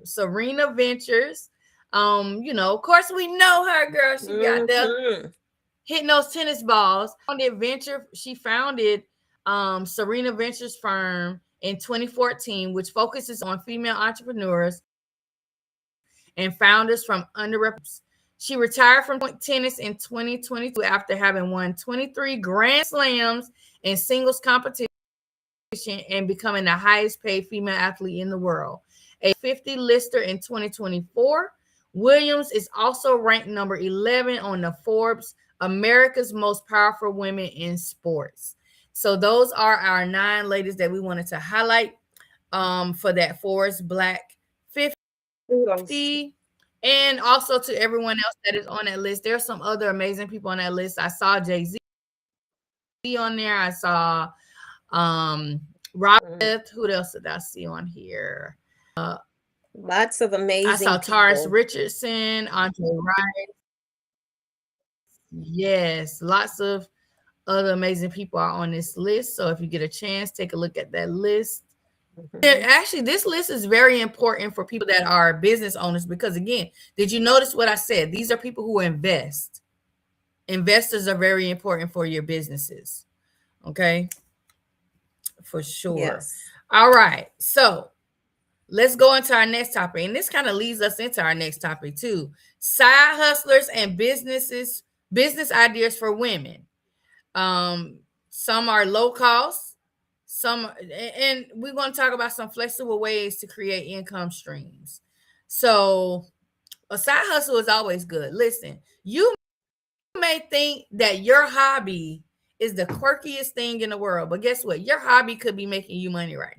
Serena Ventures. Of course, we know her, girl. She got there hitting those tennis balls. She founded Serena Ventures firm in 2014, which focuses on female entrepreneurs and founders from underrepresented. She retired from tennis in 2022 after having won 23 Grand Slams in singles competition and becoming the highest paid female athlete in the world. A 50 lister in 2024, Williams is also ranked number 11 on the Forbes America's Most Powerful Women in Sports. So those are our 9 ladies that we wanted to highlight for that Forbes Black 50. And also to everyone else that is on that list. There are some other amazing people on that list. I saw Jay-Z on there. I saw Robert. Who else did I see on here? Lots of amazing. I saw Taurus Richardson, Andre Wright. Yes, lots of other amazing people are on this list. So if you get a chance, take a look at that list. Actually, this list is very important for people that are business owners because, again, did you notice what I said? These are people who invest. Investors are very important for your businesses. Okay? For sure. Yes. All right. So let's go into our next topic. And this kind of leads us into our next topic too. Side hustlers and business ideas for women. Some are low cost. And we're going to talk about some flexible ways to create income streams. So a side hustle is always good. Listen, you may think that your hobby is the quirkiest thing in the world, but guess what? Your hobby could be making you money right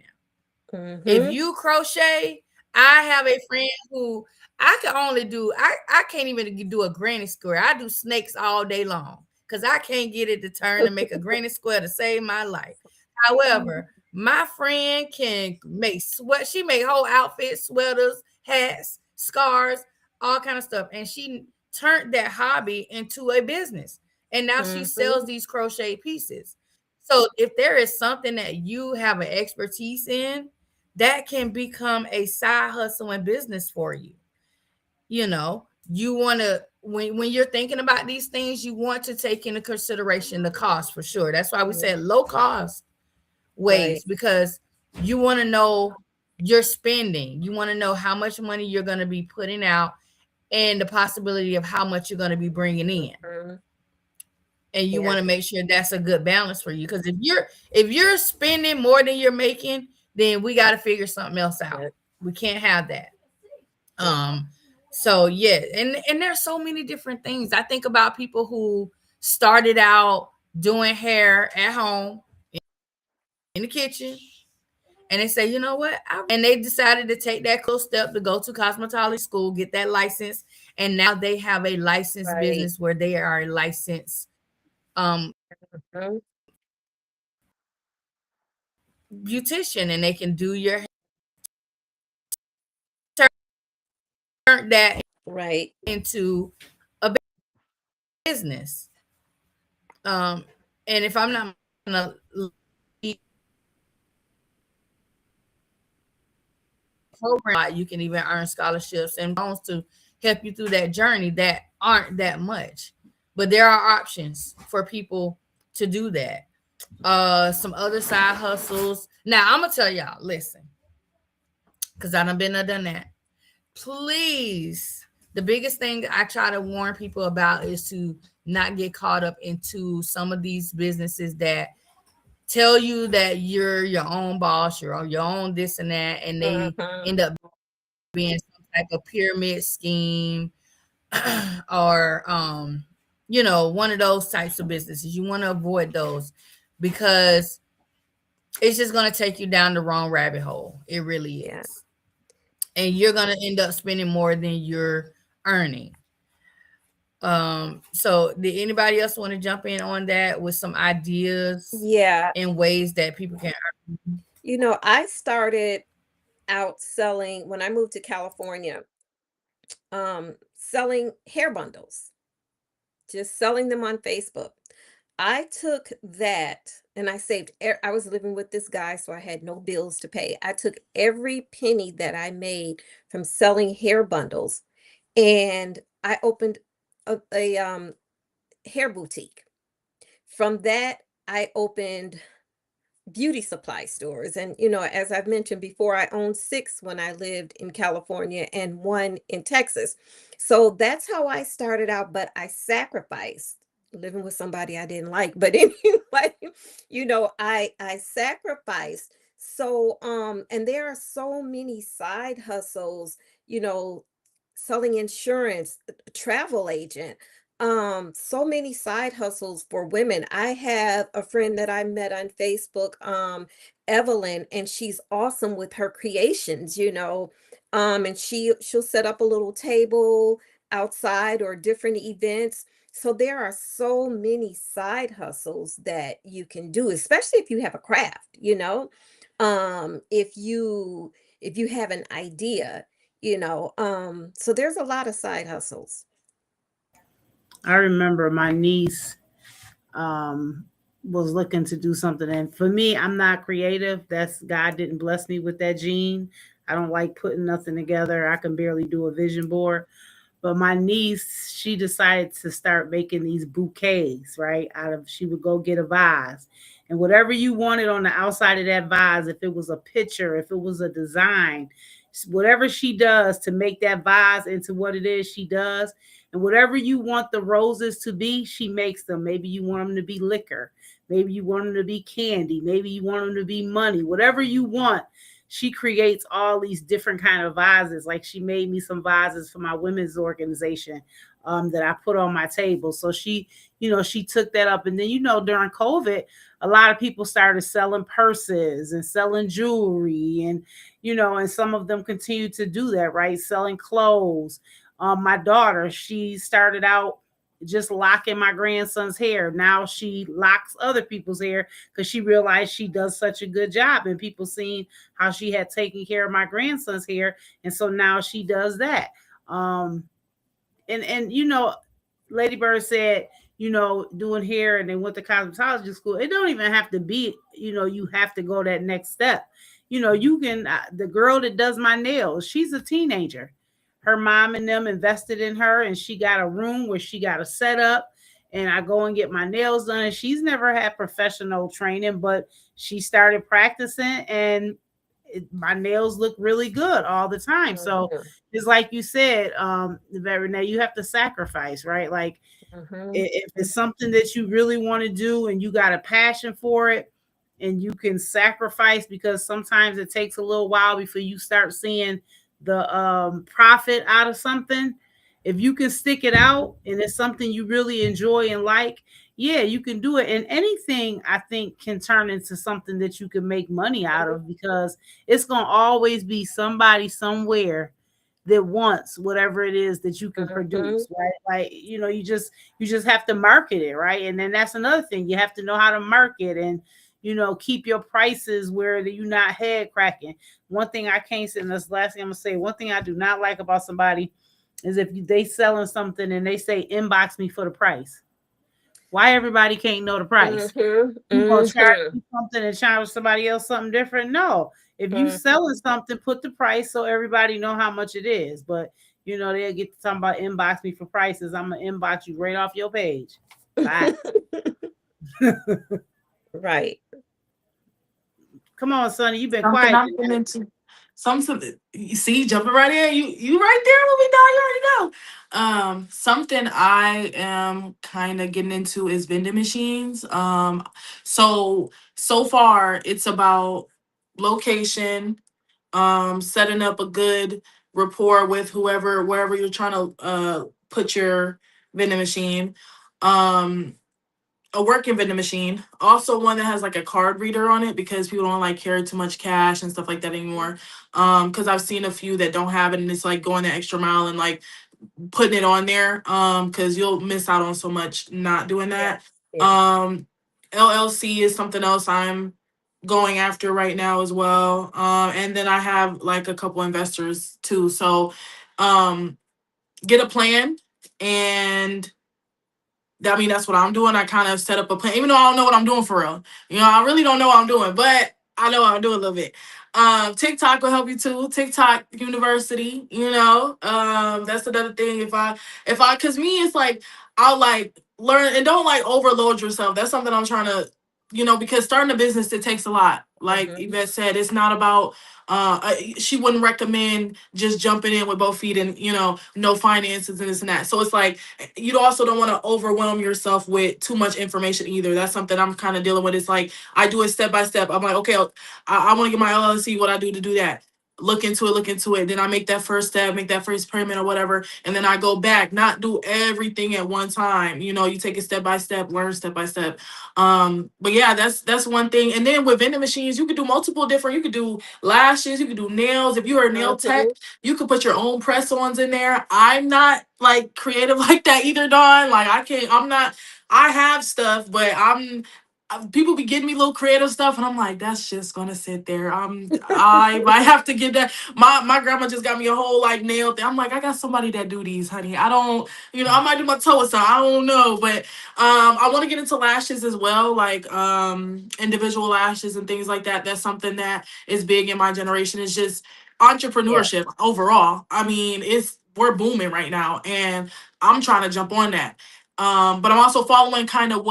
now. Mm-hmm. If you crochet, I have a friend who I can only do, I can't even do a granny square. I do snakes all day long because I can't get it to turn and make a granny square to save my life. However, my friend can make she make whole outfits, sweaters, hats, scarves, all kind of stuff. And she turned that hobby into a business. And now she sells these crochet pieces. So if there is something that you have an expertise in, that can become a side hustle and business for you. You want to, when you're thinking about these things, you want to take into consideration the cost for sure. That's why we said low cost ways, because you want to know your spending. You want to know how much money you're going to be putting out and the possibility of how much you're going to be bringing in. And you want to make sure that's a good balance for you. Because if you're spending more than you're making, then we got to figure something else out. We can't have that. So yeah, and there's so many different things. I think about people who started out doing hair at home in the kitchen, and they say, you know what? And they decided to take that close step to go to cosmetology school, get that license, and now they have a licensed business where they are a licensed beautician, and they can do your hair. Turn that into a business. And if I'm not gonna program, you can even earn scholarships and loans to help you through that journey that aren't that much, but there are options for people to do that. Some other side hustles. Now I'm gonna tell y'all, listen, because I done been there, done that. Please, the biggest thing I try to warn people about is to not get caught up into some of these businesses that tell you that you're your own boss, you're on your own this and that, and they Mhm. end up being some type of pyramid scheme or one of those types of businesses. You want to avoid those because it's just going to take you down the wrong rabbit hole. It really Yeah. is. And you're going to end up spending more than you're earning. So did anybody else want to jump in on that with some ideas Yeah. and ways that people can earn? I started out selling when I moved to California, selling hair bundles, just selling them on Facebook. I took that and I saved, I was living with this guy, so I had no bills to pay. I took every penny that I made from selling hair bundles and I opened a hair boutique. From that, I opened beauty supply stores. And, as I've mentioned before, I owned 6 when I lived in California and 1 in Texas. So that's how I started out, but I sacrificed living with somebody I didn't like. But anyway, I sacrificed. So, and there are so many side hustles, you know, selling insurance, travel agent, so many side hustles for women. I have a friend that I met on Facebook, Evelyn, and she's awesome with her creations, and she'll set up a little table outside or different events. So there are so many side hustles that you can do, especially if you have a craft, if you have an idea, so there's a lot of side hustles. I remember my niece was looking to do something, and for me, I'm not creative. That's God didn't bless me with that gene. I don't like putting nothing together. I can barely do a vision board. But my niece, she decided to start making these bouquets, right? She would go get a vase. And whatever you wanted on the outside of that vase, if it was a picture, if it was a design, whatever she does to make that vase into what it is, she does. And whatever you want the roses to be, she makes them. Maybe you want them to be liquor. Maybe you want them to be candy. Maybe you want them to be money. Whatever you want, she creates all these different kind of vases. Like she made me some vases for my women's organization that I put on my table. So she took that up. And then, during COVID, a lot of people started selling purses and selling jewelry and some of them continue to do that, right? Selling clothes. My daughter, she started out just locking my grandson's hair. Now she locks other people's hair because she realized she does such a good job and people seen how she had taken care of my grandson's hair. And so now she does that. And Lady Bird said, doing hair and they went to cosmetology school. It don't even have to be, you have to go that next step. You can, the girl that does my nails, she's a teenager. Her mom and them invested in her and she got a room where she got a setup and I go and get my nails done. And she's never had professional training, but she started practicing and my nails look really good all the time. So it's like you said, Renee, you have to sacrifice, right? Like if it's something that you really want to do and you got a passion for it and you can sacrifice, because sometimes it takes a little while before you start seeing the profit out of something. If you can stick it out and it's something you really enjoy and like, yeah, you can do it. And anything I think can turn into something that you can make money out of, because it's going to always be somebody somewhere that wants whatever it is that you can produce, right? Like, you just have to market it, right? And then that's another thing. You have to know how to market and keep your prices where you're not head cracking. One thing I can't say, and that's the last thing I'm gonna say, one thing I do not like about somebody is if they selling something and they say inbox me for the price. Why everybody can't know the price? You gonna charge me something and charge somebody else something different? No. If you selling something, put the price so everybody know how much it is. But they'll get to talking about inbox me for prices. I'm gonna inbox you right off your page. Bye. Right. Come on, Sonny. You've been quiet. You see, jumping right in. You right there with me, dog. You already know. Something I am kind of getting into is vending machines. So far it's about location, setting up a good rapport with wherever you're trying to put your vending machine. Um, a working vending machine. Also one that has like a card reader on it because people don't like carry too much cash and stuff like that anymore. Because I've seen a few that don't have it and it's like going the extra mile and like putting it on there. Because you'll miss out on so much not doing that. Yeah. LLC is something else I'm going after right now as well. And then I have like a couple investors too. So get a plan and that's what I'm doing. I kind of set up a plan, even though I don't know what I'm doing for real. I really don't know what I'm doing, but I know I'm doing a little bit. TikTok will help you too. TikTok University, that's another thing. Cause me, it's like, I'll like learn and don't like overload yourself. That's something I'm trying to, because starting a business, it takes a lot. Like Yvette said, it's not about, she wouldn't recommend just jumping in with both feet and, no finances and this and that. So it's like, you also don't want to overwhelm yourself with too much information either. That's something I'm kind of dealing with. It's like I do it step by step. I'm like, okay, I want to get my LLC. What I do to do that? Look into it. Then I make that first step, make that first payment or whatever, and then I go back. Not do everything at one time. You take it step by step, learn step by step. But yeah, that's one thing. And then with vending machines, you could do multiple different. You could do lashes. You could do nails. If you're a nail tech, you could put your own press-ons in there. I'm not like creative like that either, Dawn. Like I have stuff, but people be getting me little creative stuff and I'm like, that's just gonna sit there. I might have to get that. My grandma just got me a whole like nail thing. I'm like, I got somebody that do these, honey. I don't, I might do my toe or something. I don't know. But I want to get into lashes as well, like individual lashes and things like that. That's something that is big in my generation. It's just entrepreneurship overall. I mean, we're booming right now and I'm trying to jump on that. But I'm also following kind of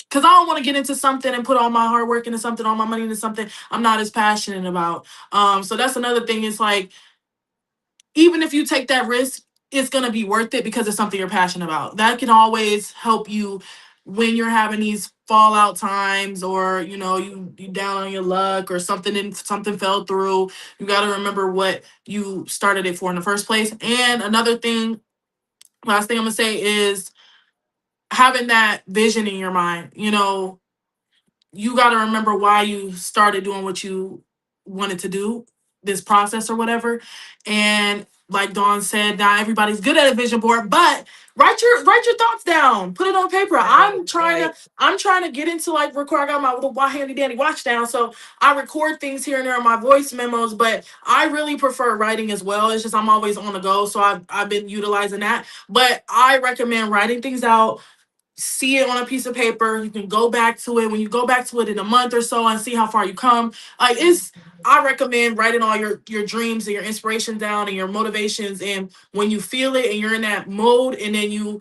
because I don't want to get into something and put all my hard work into something, all my money into something I'm not as passionate about. So that's another thing. It's like, even if you take that risk, it's going to be worth it because it's something you're passionate about. That can always help you when you're having these fallout times or, you down on your luck or something fell through. You got to remember what you started it for in the first place. And another thing, last thing I'm going to say is having that vision in your mind. You got to remember why you started doing what you wanted to do, this process or whatever. And like Dawn said, not everybody's good at a vision board, but write your thoughts down, put it on paper. I'm trying to get into like record. I got my little handy dandy watch down, so I record things here and there on my voice memos. But I really prefer writing as well. It's just I'm always on the go, so I've been utilizing that. But I recommend writing things out. See it on a piece of paper. You can go back to it when you go back to it in a month or so and see how far you come. Like I recommend writing all your dreams and your inspirations down and your motivations. And when you feel it and you're in that mode, and then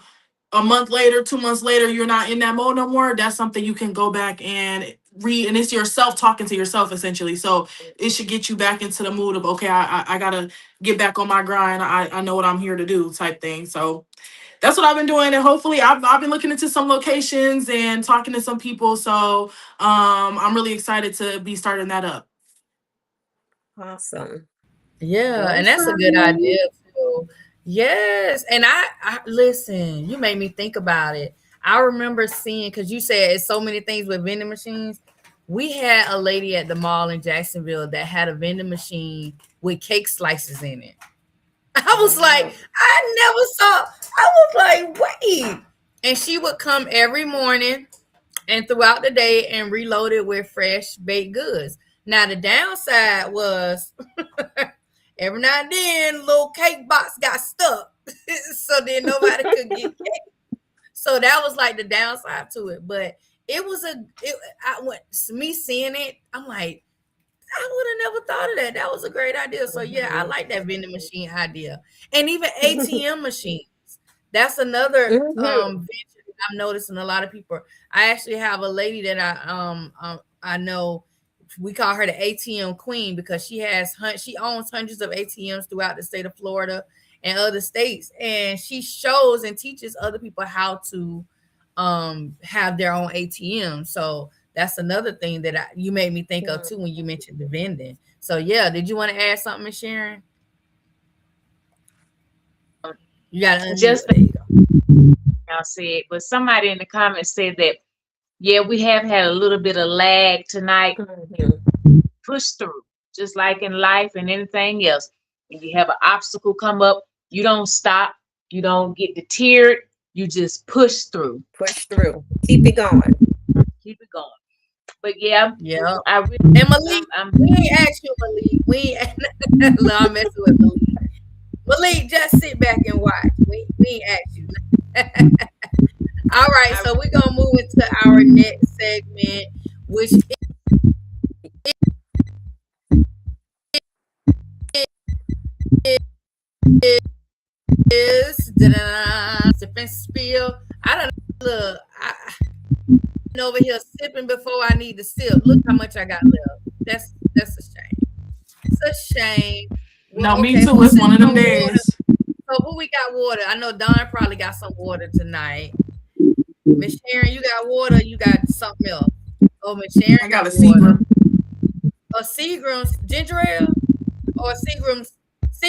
a month later, 2 months later, you're not in that mode no more. That's something you can go back and read, and it's yourself talking to yourself essentially. So it should get you back into the mood of, okay, I gotta get back on my grind. I know what I'm here to do type thing. So that's what I've been doing, and hopefully I've been looking into some locations and talking to some people. So I'm really excited to be starting that up. Awesome. Yeah, and that's a good idea too. Yes, and I listen. You made me think about it. I remember seeing, because you said it's so many things with vending machines. We had a lady at the mall in Jacksonville that had a vending machine with cake slices in it. I was like, I never saw. I was like, wait. And she would come every morning and throughout the day and reload it with fresh baked goods. Now the downside was every now and then little cake box got stuck. So then nobody could get cake. So that was like the downside to it. But it was me seeing it, I'm like, I would have never thought of that. That was a great idea. So yeah, I like that vending machine idea. And even ATM machines. That's another venture that I'm noticing a lot of people. I actually have a lady that I know we call her the ATM queen because she owns hundreds of ATMs throughout the state of Florida and other states, and she shows and teaches other people how to have their own ATM. So that's another thing that you made me think of too when you mentioned the vending. So yeah, did you want to add something, Ms. Sharon? You got to Just there you go. I'll say it, but somebody in the comments said that, yeah, we have had a little bit of lag tonight. Push through, just like in life and anything else. When you have an obstacle come up, you don't stop, you don't get deterred, you just push through. Push through. Keep it going. Keep it going. But yeah, I really, and Malik, we ain't asked you, Malik. We ain't I'm messing with Malik. Malik, just sit back and watch. We ain't asked you. All right, so we're gonna move into our next segment, which is sip and spill. I don't look. I'm over here sipping before I need to sip. Look how much I got left. That's a shame. It's a shame. No, me too. It's one of them days. So who we got water? I know Don probably got some water tonight. Miss Sharon, you got water. You got something else. Oh, Miss Sharon, I got a Seagram. A Seagram's ginger ale or Seagram's. A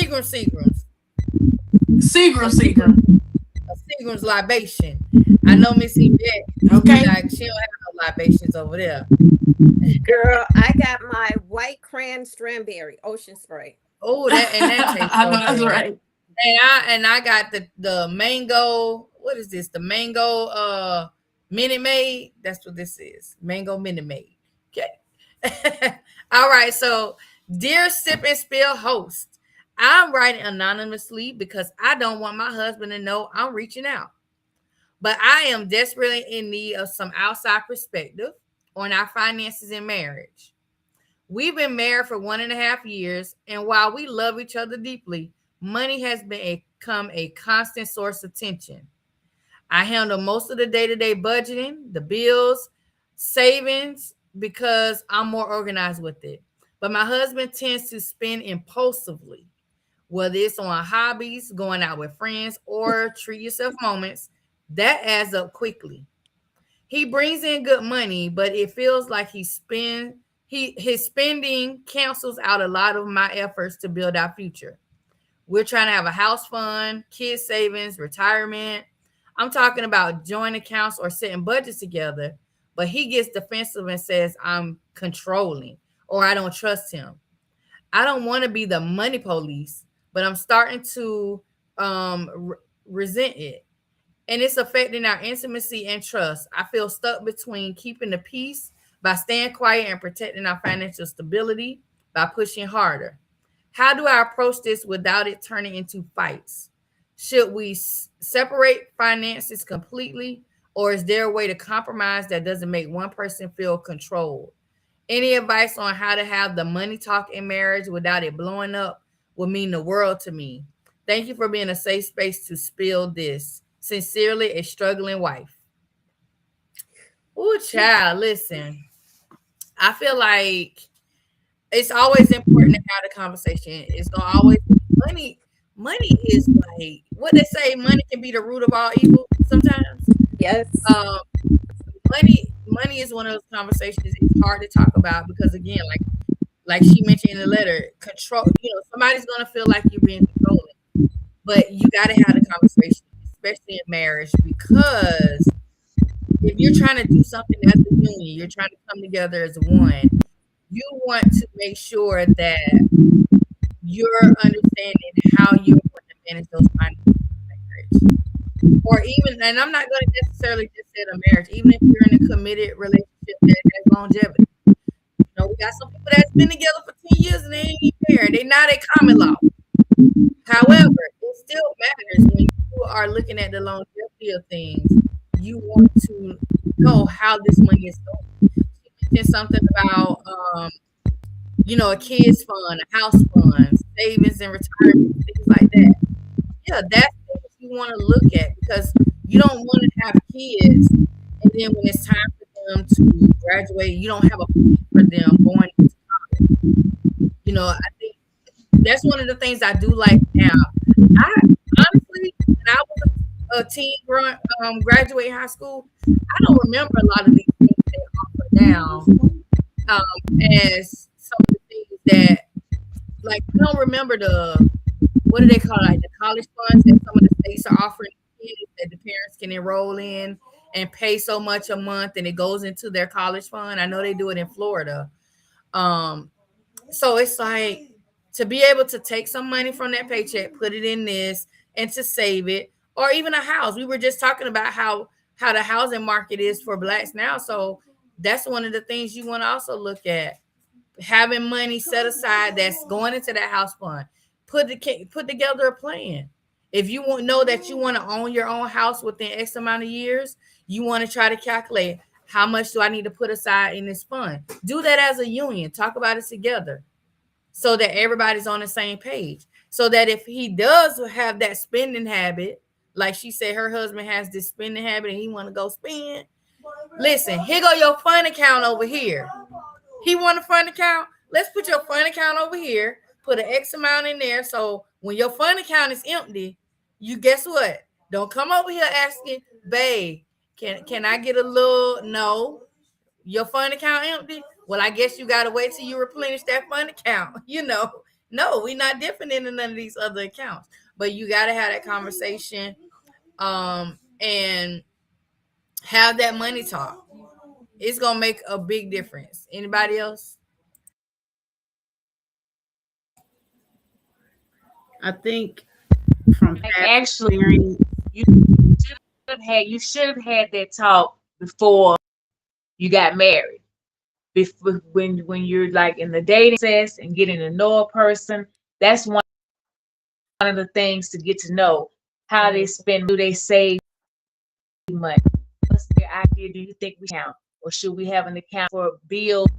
Seagram's libation. I know Miss Yvette. Okay. Like, she don't have no libations over there. Girl, I got my white cran strawberry ocean spray. Oh, that tastes I know so that's good. right. And I got the mango. What is this? The mango Minute Maid. That's what this is. Mango Minute Maid. Okay. All right. So, dear Sip and Spill host, I'm writing anonymously because I don't want my husband to know I'm reaching out. But I am desperately in need of some outside perspective on our finances in marriage. We've been married for 1.5 years, and while we love each other deeply, money has become a constant source of tension. I handle most of the day-to-day budgeting, the bills, savings, because I'm more organized with it. But my husband tends to spend impulsively, whether it's on hobbies, going out with friends, or treat yourself moments. That adds up quickly. He brings in good money, but it feels like his spending cancels out a lot of my efforts to build our future. We're trying to have a house fund, kids savings, retirement. I'm talking about joint accounts or setting budgets together, but he gets defensive and says I'm controlling or I don't trust him. I don't want to be the money police, but I'm starting to resent it. And it's affecting our intimacy and trust. I feel stuck between keeping the peace by staying quiet and protecting our financial stability by pushing harder. How do I approach this without it turning into fights? Should we separate finances completely, or is there a way to compromise that doesn't make one person feel controlled? Any advice on how to have the money talk in marriage without it blowing up would mean the world to me. Thank you for being a safe space to spill this. Sincerely, a struggling wife. Oh, child, listen. I feel like it's always important to have the conversation. It's gonna always be money. Money is like what they say. Money can be the root of all evil. Sometimes, Yes. Money is one of those conversations. It's hard to talk about because, again, like she mentioned in the letter, control. Somebody's gonna feel like you're being controlling, but you got to have the conversation, especially in marriage, because if you're trying to do something as a union, you're trying to come together as one. You want to make sure that you're understanding how you're going to manage those finances in marriage. Or even, and I'm not going to necessarily just say a marriage, even if you're in a committed relationship that has longevity. We got some people that's been together for 10 years and they ain't even married. They're not a common law. However, it still matters when you are looking at the longevity of things. You want to know how this money is going. She mentioned something about, a kids fund, a house fund, savings and retirement, things like that. Yeah, that's what you want to look at because you don't want to have kids and then when it's time for them to graduate, you don't have a plan for them going into college. I think that's one of the things I do like now. I honestly, when I was a teen graduate high school, I don't remember a lot of these things they offer now as some of the things that, like, I don't remember what do they call it, like the college funds that some of the states are offering kids that the parents can enroll in and pay so much a month and it goes into their college fund. I know they do it in Florida. So it's like to be able to take some money from that paycheck, put it in this, and to save it, or even a house. We were just talking about how the housing market is for Blacks now. So that's one of the things you want to also look at. Having money set aside that's going into that house fund. Put together a plan. If you know that you want to own your own house within X amount of years, you want to try to calculate how much do I need to put aside in this fund. Do that as a union. Talk about it together so that everybody's on the same page. So that if he does have that spending habit, like she said, her husband has this spending habit and he want to go spend. Listen, here go your fund account over here. He want a fund account? Let's put your fund account over here, put an X amount in there. So when your fund account is empty, you guess what? Don't come over here asking, babe, can I get a little? No. Your fund account empty? Well, I guess you got to wait till you replenish that fund account. No, we're not different in none of these other accounts. But you got to have that conversation and have that money talk. It's going to make a big difference. Anybody else? I think from Actually, you should have had that talk before you got married. Before, when you're like in the dating process and getting to know a person, that's one of the things to get to know how they spend. Do they save money? What's their idea? Do you think we count, or should we have an account for bills,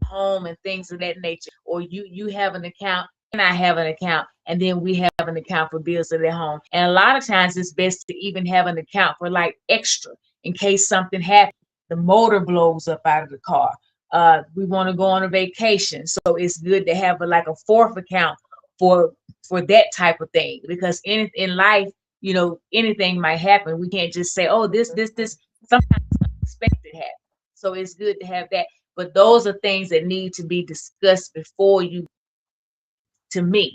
home, and things of that nature? Or you have an account and I have an account, and then we have an account for bills of their home. And a lot of times it's best to even have an account for like extra in case something happens. The motor blows up out of the car. We want to go on a vacation, so it's good to have a fourth account for that type of thing, because in life, anything might happen. We can't just say, oh, this. Sometimes unexpected happens. So it's good to have that. But those are things that need to be discussed before you commit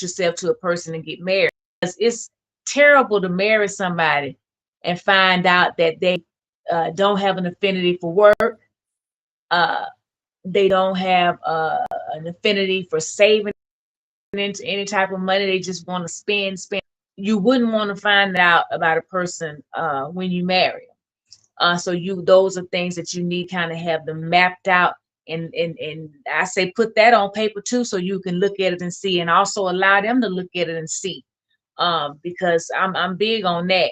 yourself to a person and get married. Because it's terrible to marry somebody and find out that they don't have an affinity for work. They don't have an affinity for saving into any type of money. They just want to spend. You wouldn't want to find out about a person when you marry them. So those are things that you need kind of have them mapped out. And I say put that on paper too, so you can look at it and see, and also allow them to look at it and see. Because I'm big on that.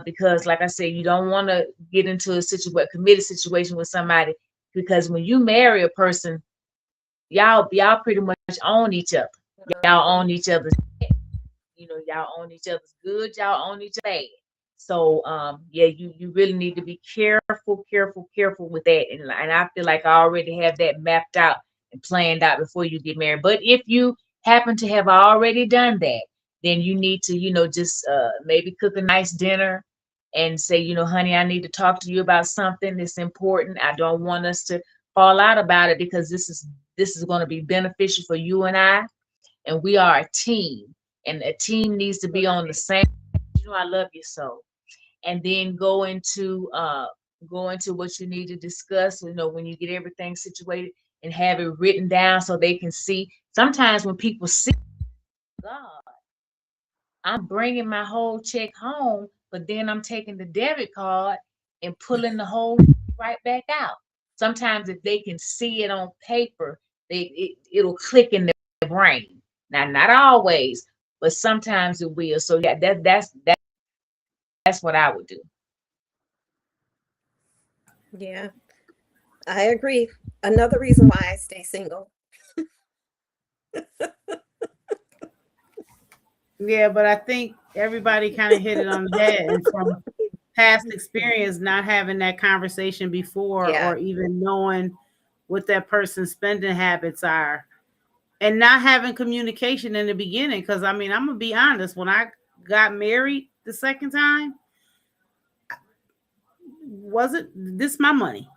Because like I said, you don't want to get into a committed situation with somebody, because when you marry a person, y'all pretty much own each other. Y'all own each other's, y'all own each other's good, y'all own each other's bad. So you really need to be careful with that. And I feel like I already have that mapped out and planned out before you get married. But if you happen to have already done that, then you need to, just maybe cook a nice dinner and say, honey, I need to talk to you about something that's important. I don't want us to fall out about it, because this is going to be beneficial for you and I. And we are a team, and a team needs to be on the same. I love you so. And then go into what you need to discuss, when you get everything situated, and have it written down so they can see. Sometimes when people see, God, I'm bringing my whole check home, but then I'm taking the debit card and pulling the whole right back out. Sometimes if they can see it on paper, it'll click in their brain. Now, not always, but sometimes it will. So yeah, that's what I would do. Yeah, I agree. Another reason why I stay single. Yeah, but I think everybody kind of hit it on the head. And past experience not having that conversation before Yeah. or even knowing what that person's spending habits are and not having communication in the beginning. Because I mean, I'm gonna be honest, when I got married the second time, wasn't this my money?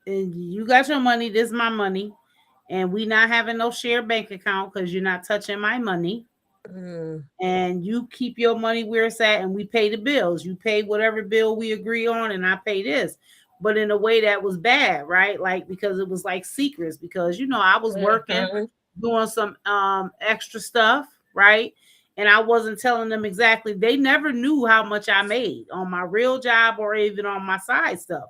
And you got your money, this is my money, and we not having no shared bank account because you're not touching my money. Mm, And you keep your money where it's at, and we pay the bills. You pay whatever bill we agree on, and I pay this. But in a way that was bad, right? Like because it was like secrets. Because I was working, mhm. doing some extra stuff, right? And I wasn't telling them exactly. They never knew how much I made on my real job or even on my side stuff.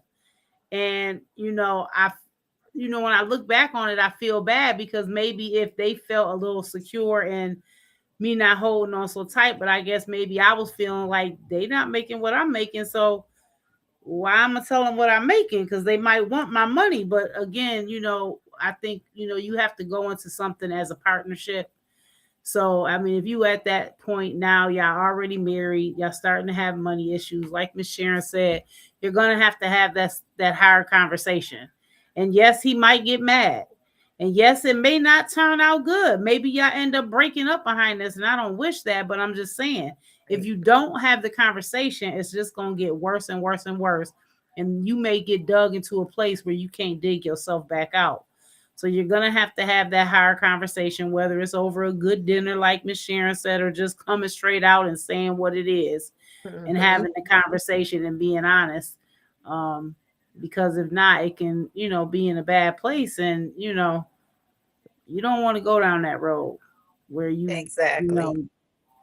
And when I look back on it, I feel bad because maybe if they felt a little secure and me not holding on so tight, but I guess maybe I was feeling like they not making what I'm making. So why am I telling them what I'm making? Because they might want my money. But again, I think, you have to go into something as a partnership. So, I mean, if you at that point now, y'all already married, y'all starting to have money issues, like Miss Sharon said, you're going to have that hard conversation. And yes, he might get mad. And yes, it may not turn out good. Maybe y'all end up breaking up behind this. And I don't wish that, but I'm just saying, if you don't have the conversation, it's just going to get worse and worse and worse. And you may get dug into a place where you can't dig yourself back out. So you're going to have that hard conversation, whether it's over a good dinner, like Miss Sharon said, or just coming straight out and saying what it is and having the conversation and being honest. Because if not, it can, be in a bad place. And, you don't want to go down that road where you, Exactly.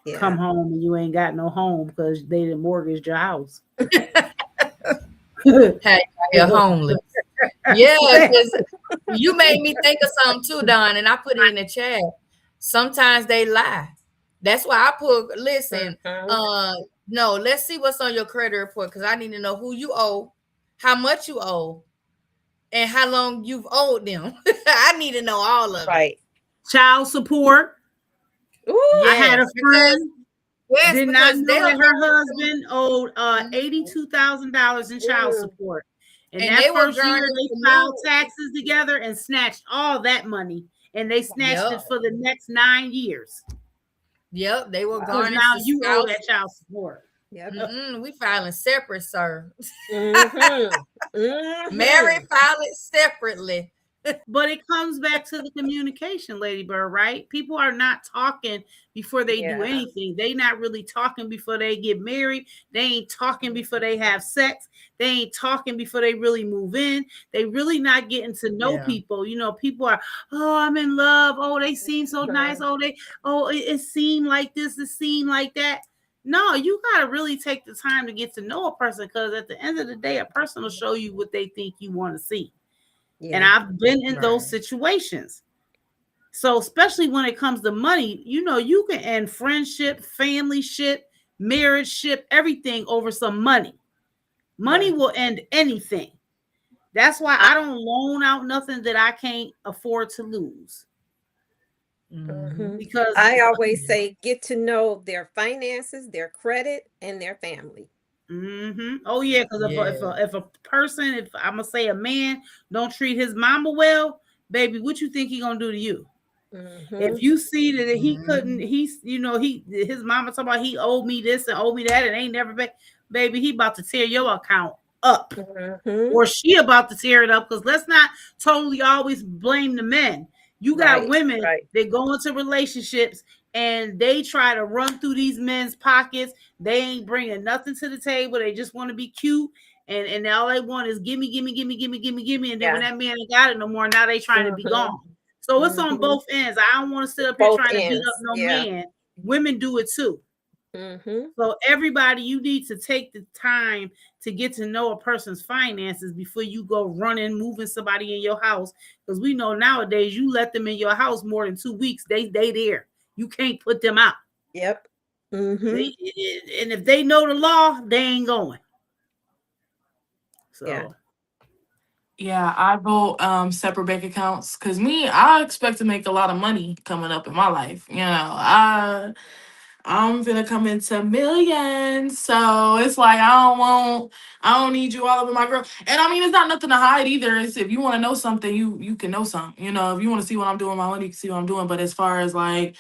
Yeah. come home and you ain't got no home because they didn't mortgage your house. Hey, you're homeless. Yeah, because you made me think of something too, Don, and I put it in the chat. Sometimes they lie. That's why I put, listen, no, let's see what's on your credit report because I need to know who you owe, how much you owe, and how long you've owed them. I need to know all of it. Right. Child support. Ooh, I had a friend did not because know that her husband owed $82,000 in child support. And that they were first year grinding they for filed money. taxes together and snatched all that money. And they snatched it for the next 9 years. Yep, they were Because garnished. now you owe that child support. Yep. We filing separate, sir. Mhm. Married, filing separately. But it comes back to the communication, Lady Bird, right? People are not talking before they do anything. They not really talking before they get married. They ain't talking before they have sex. They ain't talking before they really move in. They really not getting to know people. People are, oh, I'm in love. Oh, they seem so nice. It seemed like this. It seemed like that. No, you got to really take the time to get to know a person because at the end of the day, a person will show you what they think you want to see. Yeah. And I've been in those situations. So especially when it comes to money, you can end friendship, family ship, marriage ship, everything over some money. Money will end anything. That's why I don't loan out nothing that I can't afford to lose. Because I always say get to know their finances, their credit, and their family. Oh yeah, because if a person, if I'm gonna say a man don't treat his mama well, baby, what you think he gonna do to you? If you see that he couldn't, his mama talking about he owed me this and owed me that and ain't never paid, baby, he about to tear your account up, or she about to tear it up. Because let's not totally always blame the men. You got women that go into relationships and they try to run through these men's pockets. They ain't bringing nothing to the table. They just want to be cute. And all they want is gimme. And then when that man ain't got it no more, now they trying to be gone. So it's on both ends. I don't want to sit up here trying to beat up no man. Women do it too. So everybody, you need to take the time to get to know a person's finances before you go running, moving somebody in your house. Because we know nowadays you let them in your house more than 2 weeks, they there. You can't put them out. Yep. And if they know the law, they ain't going. So yeah, I vote separate bank accounts because I expect to make a lot of money coming up in my life. I'm gonna come into millions. So it's like I don't need you all over my girl. And I mean it's not nothing to hide either. It's if you want to know something, you can know something. You know, if you want to see what I'm doing with my money, you can see what I'm doing. But as far as like,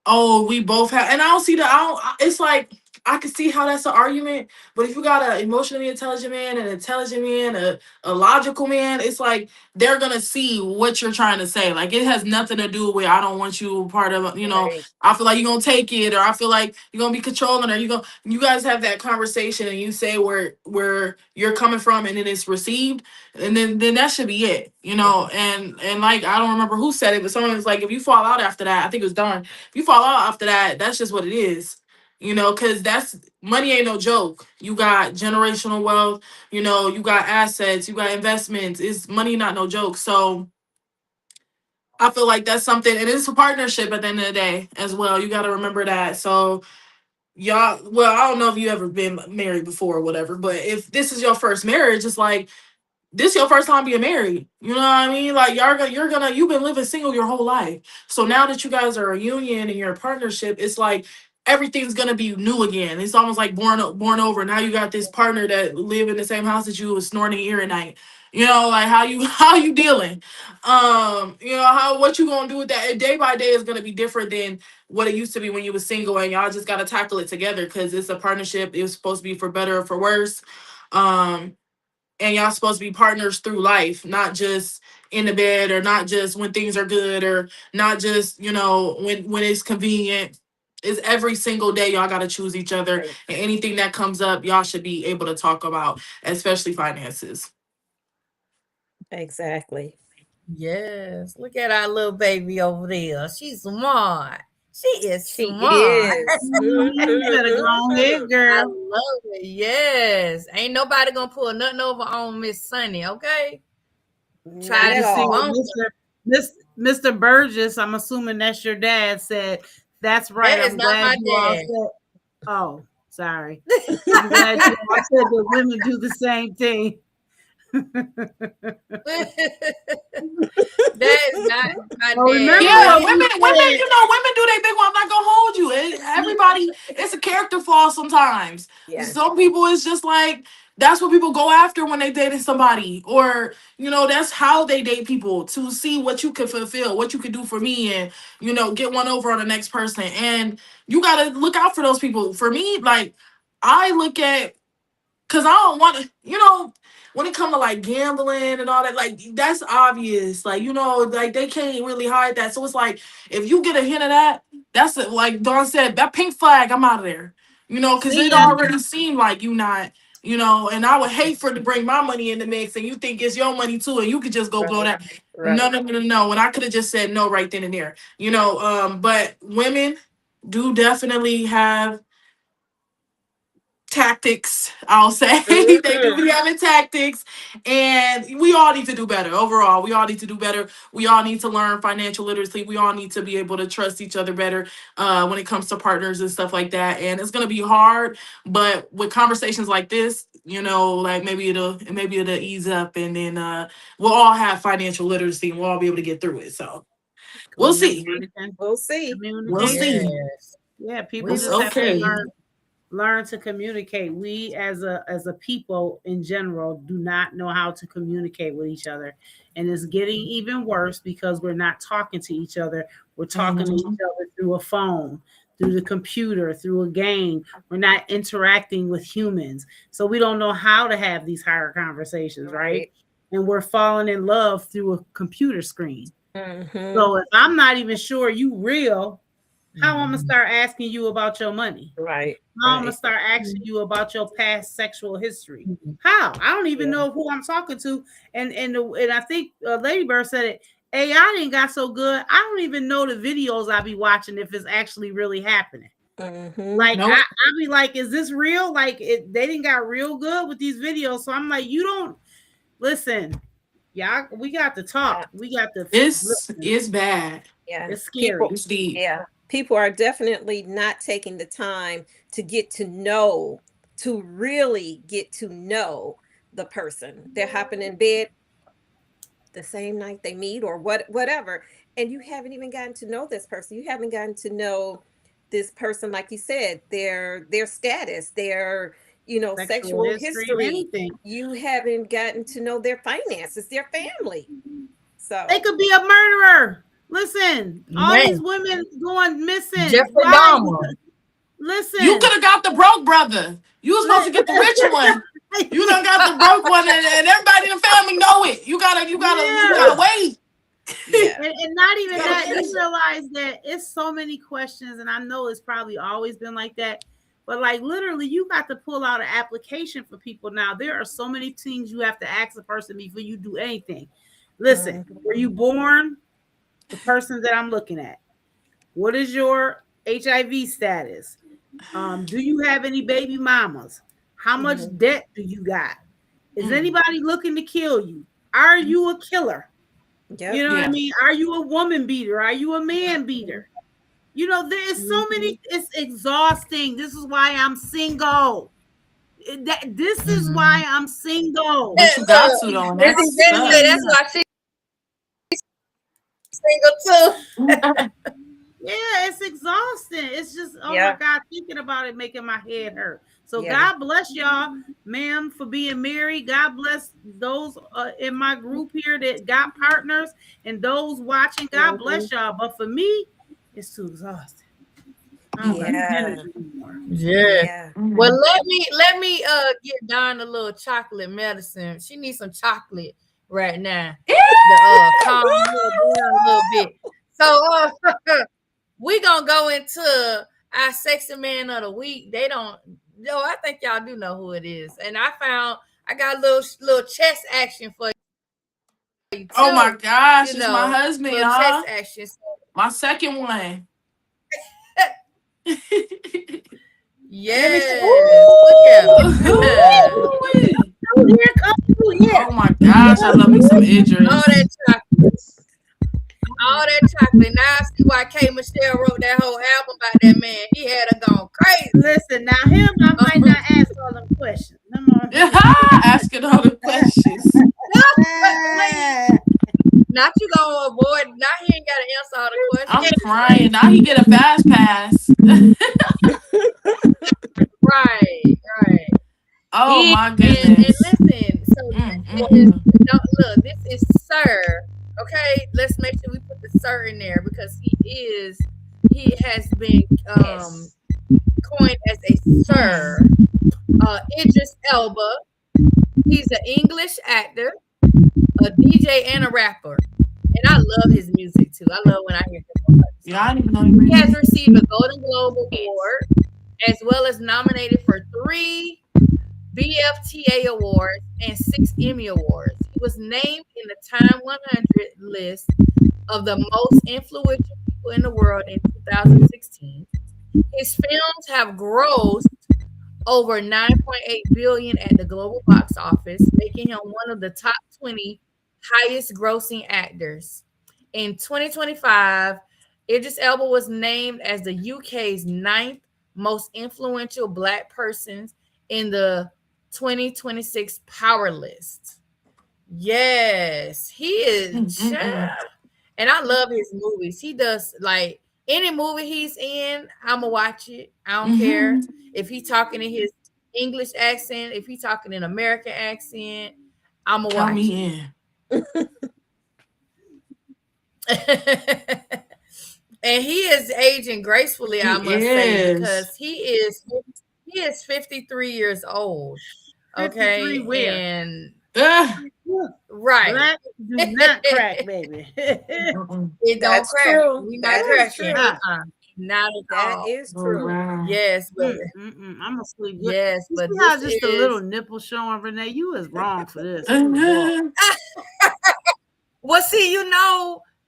oh, we both have, and I don't see that. It's like I can see how that's an argument, but if you got an emotionally intelligent man, an intelligent man, a logical man, it's like they're gonna see what you're trying to say. Like it has nothing to do with I don't want you part of. You know, Right. I feel like you're gonna take it, or I feel like you're gonna be controlling, or you guys have that conversation, and you say where you're coming from, and then it's received, and then that should be it. You know, and like I don't remember who said it, but someone was like, if you fall out after that, I think it was Don, if you fall out after that, that's just what it is. You know, because that's money ain't no joke. You got generational wealth, you know, you got assets, you got investments. It's money, not no joke. So I feel like that's something, and it's a partnership at the end of the day as well. You got to remember that. So y'all, well, I don't know if you ever been married before or whatever, but if this is your first marriage, it's like this your first time being married. You know what I mean? Like you've been living single your whole life. So now that you guys are a union and you're a partnership, it's like everything's gonna be new again. It's almost like born over. Now you got this partner that live in the same house that you was snoring in your ear at night. You know, like how you dealing? You know, what you gonna do with that? And day by day is gonna be different than what it used to be when you was single and y'all just gotta tackle it together because it's a partnership. It was supposed to be for better or for worse. Um and y'all supposed to be partners through life, not just in the bed or not just when things are good or not just, you know, when it's convenient. Is every single day y'all got to choose each other, Right. and anything that comes up y'all should be able to talk about, especially finances. Exactly. Yes. Look at our little baby over there. She's smart. She is She smart. is. You better go ahead, I girl. love it. Yes. Ain't nobody gonna pull nothing over on Miss Sunny, okay? Not Try at You to see all. what debunk Mr. Burgess, I'm assuming that's your dad, said, that's right. that is I'm not glad my you all dad. said, oh, sorry. I'm glad you all said that women do the same thing. That is not my Well, dad. remember But Yeah, what he we women, said. you know, women do they big one. I'm not gonna hold you. Everybody, it's a character flaw sometimes. Yes. Some people, it's just like that's what people go after when they dating somebody, or you know, that's how they date people to see what you can fulfill, what you can do for me, and you know, get one over on the next person. And you gotta look out for those people. For me, like I look at because I don't want to, you know, when it comes to like gambling and all that, like that's obvious. Like, you know, like they can't really hide that. So it's like if you get a hint of that, that's it. Like Dawn said, that pink flag, I'm out of there. You know, because See it ya. already seemed like you not, you know, and I would hate for it to bring my money in the mix and you think it's your money too, and you could just go blow Right. that. No, Right. no, no, no, no. When I could have just said no right then and there. You know, but women do definitely have tactics, I'll say. They do Mhm. be having tactics, and we all need to do better. Overall, we all need to do better. We all need to learn financial literacy. We all need to be able to trust each other better when it comes to partners and stuff like that. And it's gonna be hard, but with conversations like this, you know, like maybe it'll ease up, and then we'll all have financial literacy, and we'll all be able to get through it. So we'll see. Communication. We'll see. We'll Communication. see. yes, Yeah, people we It's just will have to okay. see. learn to communicate. We as a people in general do not know how to communicate with each other. And it's getting even worse because we're not talking to each other. We're talking to each Mhm. other through a phone, through the computer, through a game. We're not interacting with humans. So we don't know how to have these higher conversations, right? Right. And we're falling in love through a computer screen. Hmm. So if I'm not even sure you real, how I'm gonna Mhm. start asking you about your money? Right. How I'm gonna Right. start asking you about your past sexual history? How? I don't even Yeah. know who I'm talking to. And I think Lady Bird said it. AI didn't got so good. I don't even know the videos I be watching if it's actually really happening. Hmm. Like Nope. I be like, is this real? Like they didn't got real good with these videos. So I'm like, you don't listen. Y'all, we got to Yeah. talk. We got to This listen. is bad. Yeah. It's People. scary. It's deep. Yeah. People are definitely not taking the time to get to know, to really get to know the person. They're hopping in bed the same night they meet or whatever, and you haven't even gotten to know this person. You haven't gotten to know this person, like you said, their status, their Sexual sexual history, history. anything. You haven't gotten to know their finances, their family. So They could be a murderer. Listen, all Man. these women going missing. Jeffrey Why? Dahmer. Listen, You could have got the broke brother. You was supposed to get the rich one. You done got the broke one, and everybody in the family know it. You gotta wait. yeah. and not even Yeah. that. You realize that it's so many questions, and I know it's probably always been like that. But like literally, you got to pull out an application for people now. There are so many things you have to ask a person before you do anything. Listen, were you born? The person that I'm looking at. What is your HIV status? Do you have any baby mamas? How much debt do you got? Is anybody looking to kill you? Are you a killer? Yep. You know what I Yeah. mean? Are you a woman beater? Are you a man beater? There's so many. It's exhausting. This is why I'm single. This is why I'm single. But you got to though. And This that is Jennifer, sucks. that's why she's single too. Yeah, it's exhausting. It's just, oh Yeah. my God, thinking about it making my head hurt. So Yeah. God bless y'all, ma'am, for being married. God bless those in my group here that got partners, and those watching. God bless y'all. But for me, it's too exhausting. I don't got Yeah. energy anymore. Yeah. Yeah. Well, let me get Dawn a little chocolate medicine. She needs some chocolate right now. To calm her down a little bit. So we gonna go into our sexy man of the week. They don't. No, I think y'all do know who it is. And I got a little chest action for you too. Oh my gosh, You it's know, my husband, little huh? chest action. My second one. Yes. Look at him. Oh, here comes you. Oh my gosh, I love me some Idris. All that chocolate. All that chocolate. Now I see why K. Michelle wrote that whole album about that man. He had her gone crazy. Listen, now him, I might not ask all them questions. Come on. Asking all the questions. Not you gonna avoid. Now he ain't got to answer all the I'm questions. crying. Now he get a fast pass. Right. Oh my And goodness. listen. So don't look. This is Sir. Okay, let's make sure we put the Sir in there because he has been Yes. coined as a Sir. Idris Elba. He's an English actor, a DJ, and a rapper. And I love his music too. I love when I hear him. Yeah, I didn't even know he He has made it. received a Golden Globe Award, as well as nominated for 3 BFTA awards and 6 Emmy awards. He was named in the Time 100 list of the most influential people in the world in 2016. His films have grossed over 9.8 billion at the global box office, making him one of the top 20 highest grossing actors. In 2025, Idris Elba was named as the UK's 9th most influential Black persons in the 2026 Power List. Yes, he is. And I love his movies. He does like any movie he's in, I'ma watch it. I don't care if he's talking in his English accent, if he's talking in American accent, I'ma Count watch me in. it. And he is aging gracefully, I must say, because he is 53 years old. Okay. 53 where? And Ugh. right. Black do not crack, baby. It don't That's crack. true. We That not is cracking. true. Not at That all. is Oh, true. wow. Yes, baby. I'm gonna sleep. Yes, You but see how this just is a little nipple showing, Renee? You is wrong for this. Oh, Lord. well, see,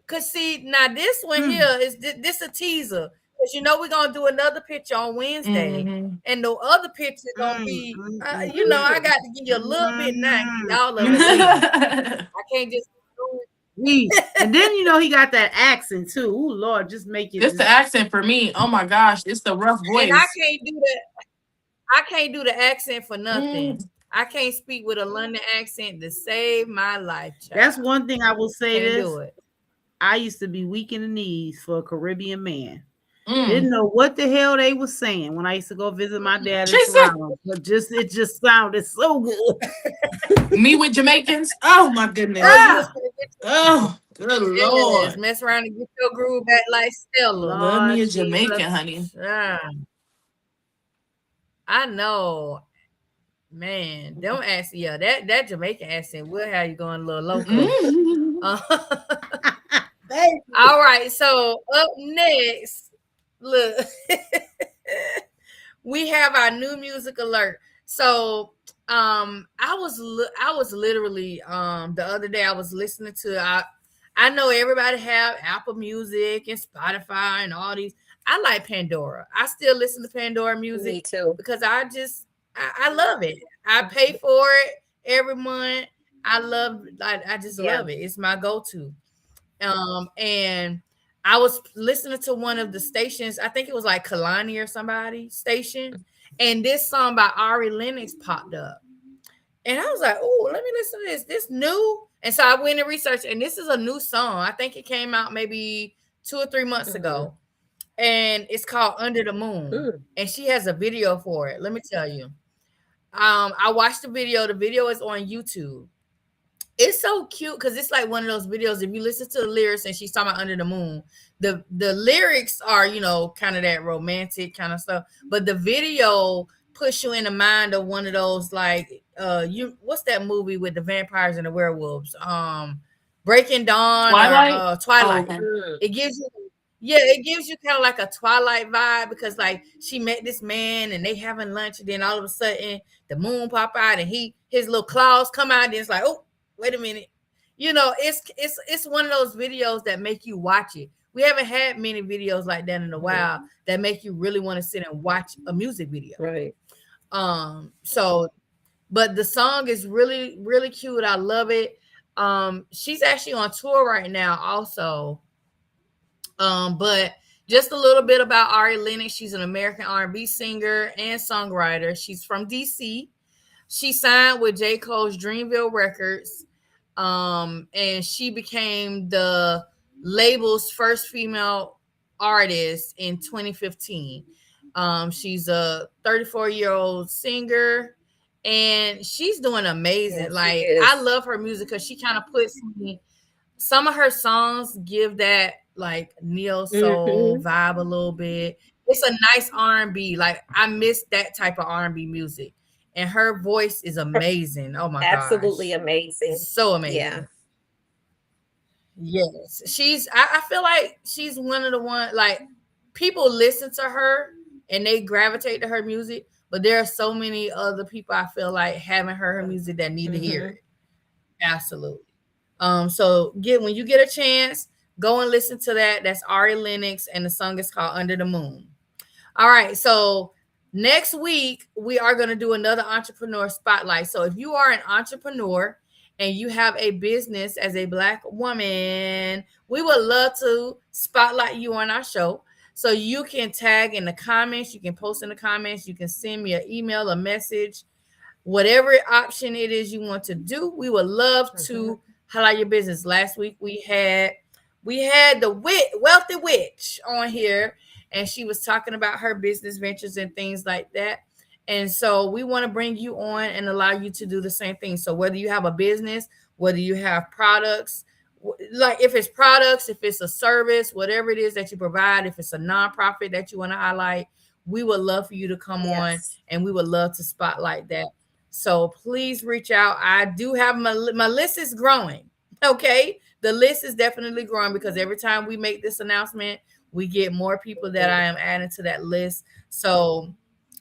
because see, now this one here is this a teaser. Because we're gonna do another picture on Wednesday. And the other picture gonna be I got to give you a little bit now. Y'all of it later. I can't just do it. And then he got that accent too. Oh Lord, just make it. It's the accent for me. Oh my gosh, it's the rough voice. And I can't do that. I can't do the accent for nothing. I can't speak with a London accent to save my life. Child. That's one thing I will say. Can't This do it. I used to be weak in the knees for a Caribbean man. Didn't know what the hell they was saying when I used to go visit my dad in She said- Toronto. But it just sounded so good. Me with Jamaicans. Oh my goodness. Oh, Oh, good Lord. mess around and get your groove back like Stella. Lord Love me a Jesus. Jamaican, honey. Yeah. I know. Man, don't ask. Yeah, that Jamaican accent will have you going a little local. Mm. All right, so up next, look, we have our new music alert. So I was literally the other day I was listening to I know everybody have Apple Music and Spotify and all these. I like Pandora. I still listen to Pandora music Me too. because I love it. I pay for it every month. I just Yeah. love it. It's my go-to. And I was listening to one of the stations, I think it was like Kalani or somebody station, and this song by Ari Lennox popped up. And I was like, oh, let me listen to this. This new. And so I went and researched, and this is a new song. I think it came out maybe 2 or 3 months ago. And it's called Under the Moon. And she has a video for it. Let me tell you. I watched the video. The video is on YouTube. It's so cute because it's like one of those videos. If you listen to the lyrics and she's talking about Under the Moon, the lyrics are, kind of that romantic kind of stuff. But the video puts you in the mind of one of those like what's that movie with the vampires and the werewolves? Breaking Dawn, Twilight? or Twilight. Oh, okay. It gives you kind of like a Twilight vibe because like she met this man and they having lunch and then all of a sudden the moon pop out and his little claws come out and it's like, oh, wait a minute. It's one of those videos that make you watch it. We haven't had many videos like that in a while that make you really want to sit and watch a music video. Right. But the song is really, really cute. I love it. She's actually on tour right now also. But just a little bit about Ari Lennox. She's an American R&B singer and songwriter. She's from DC. She signed with J. Cole's Dreamville Records. And she became the label's first female artist in 2015. She's a 34-year-old singer and she's doing amazing. Yes, I love her music because she kind of puts me, some of her songs give that like neo soul vibe a little bit. It's a nice R&B. Like I miss that type of R&B music. And her voice is amazing. Oh my god. Absolutely amazing. So amazing. Yeah. Yes. I feel like she's one of the ones, like people listen to her and they gravitate to her music, but there are so many other people I feel like haven't heard her music that need to hear it. Absolutely. So when you get a chance, go and listen to that. That's Ari Lennox and the song is called Under the Moon. All right. So next week, we are going to do another entrepreneur spotlight. So if you are an entrepreneur and you have a business as a Black woman, we would love to spotlight you on our show. So you can tag in the comments, you can post in the comments, you can send me an email, a message, whatever option it is you want to do. We would love to highlight your business. Last week we had the Wealthy Witch on here, and she was talking about her business ventures and things like that. And so we want to bring you on and allow you to do the same thing. So whether you have a business, whether you have products, like if it's products, if it's a service, whatever it is that you provide, if it's a nonprofit that you want to highlight, we would love for you to come on and we would love to spotlight that. So please reach out. I do have my list is growing. Okay. The list is definitely growing because every time we make this announcement, we get more people that I am adding to that list. So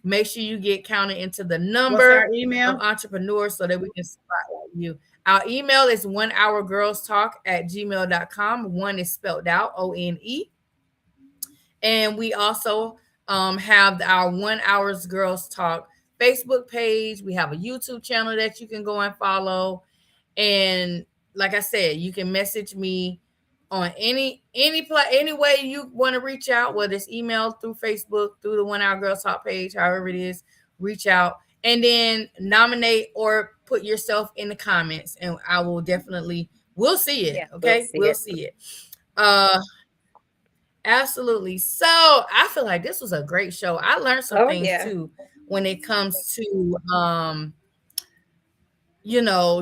make sure you get counted into the number of entrepreneurs so that we can spotlight you. Our email is onehourgirlstalk@gmail.com. One is spelled out, O-N-E. And we also have our 1 Hours Girls Talk Facebook page. We have a YouTube channel that you can go and follow. And like I said, you can message me on any way you want to reach out, whether it's email, through Facebook, through the 1 Hour Girls Talk page, however it is, reach out and then nominate or put yourself in the comments and I will we'll see it. Okay. We'll see it. Absolutely. So I feel like this was a great show. I learned some Oh, things yeah. too when it comes to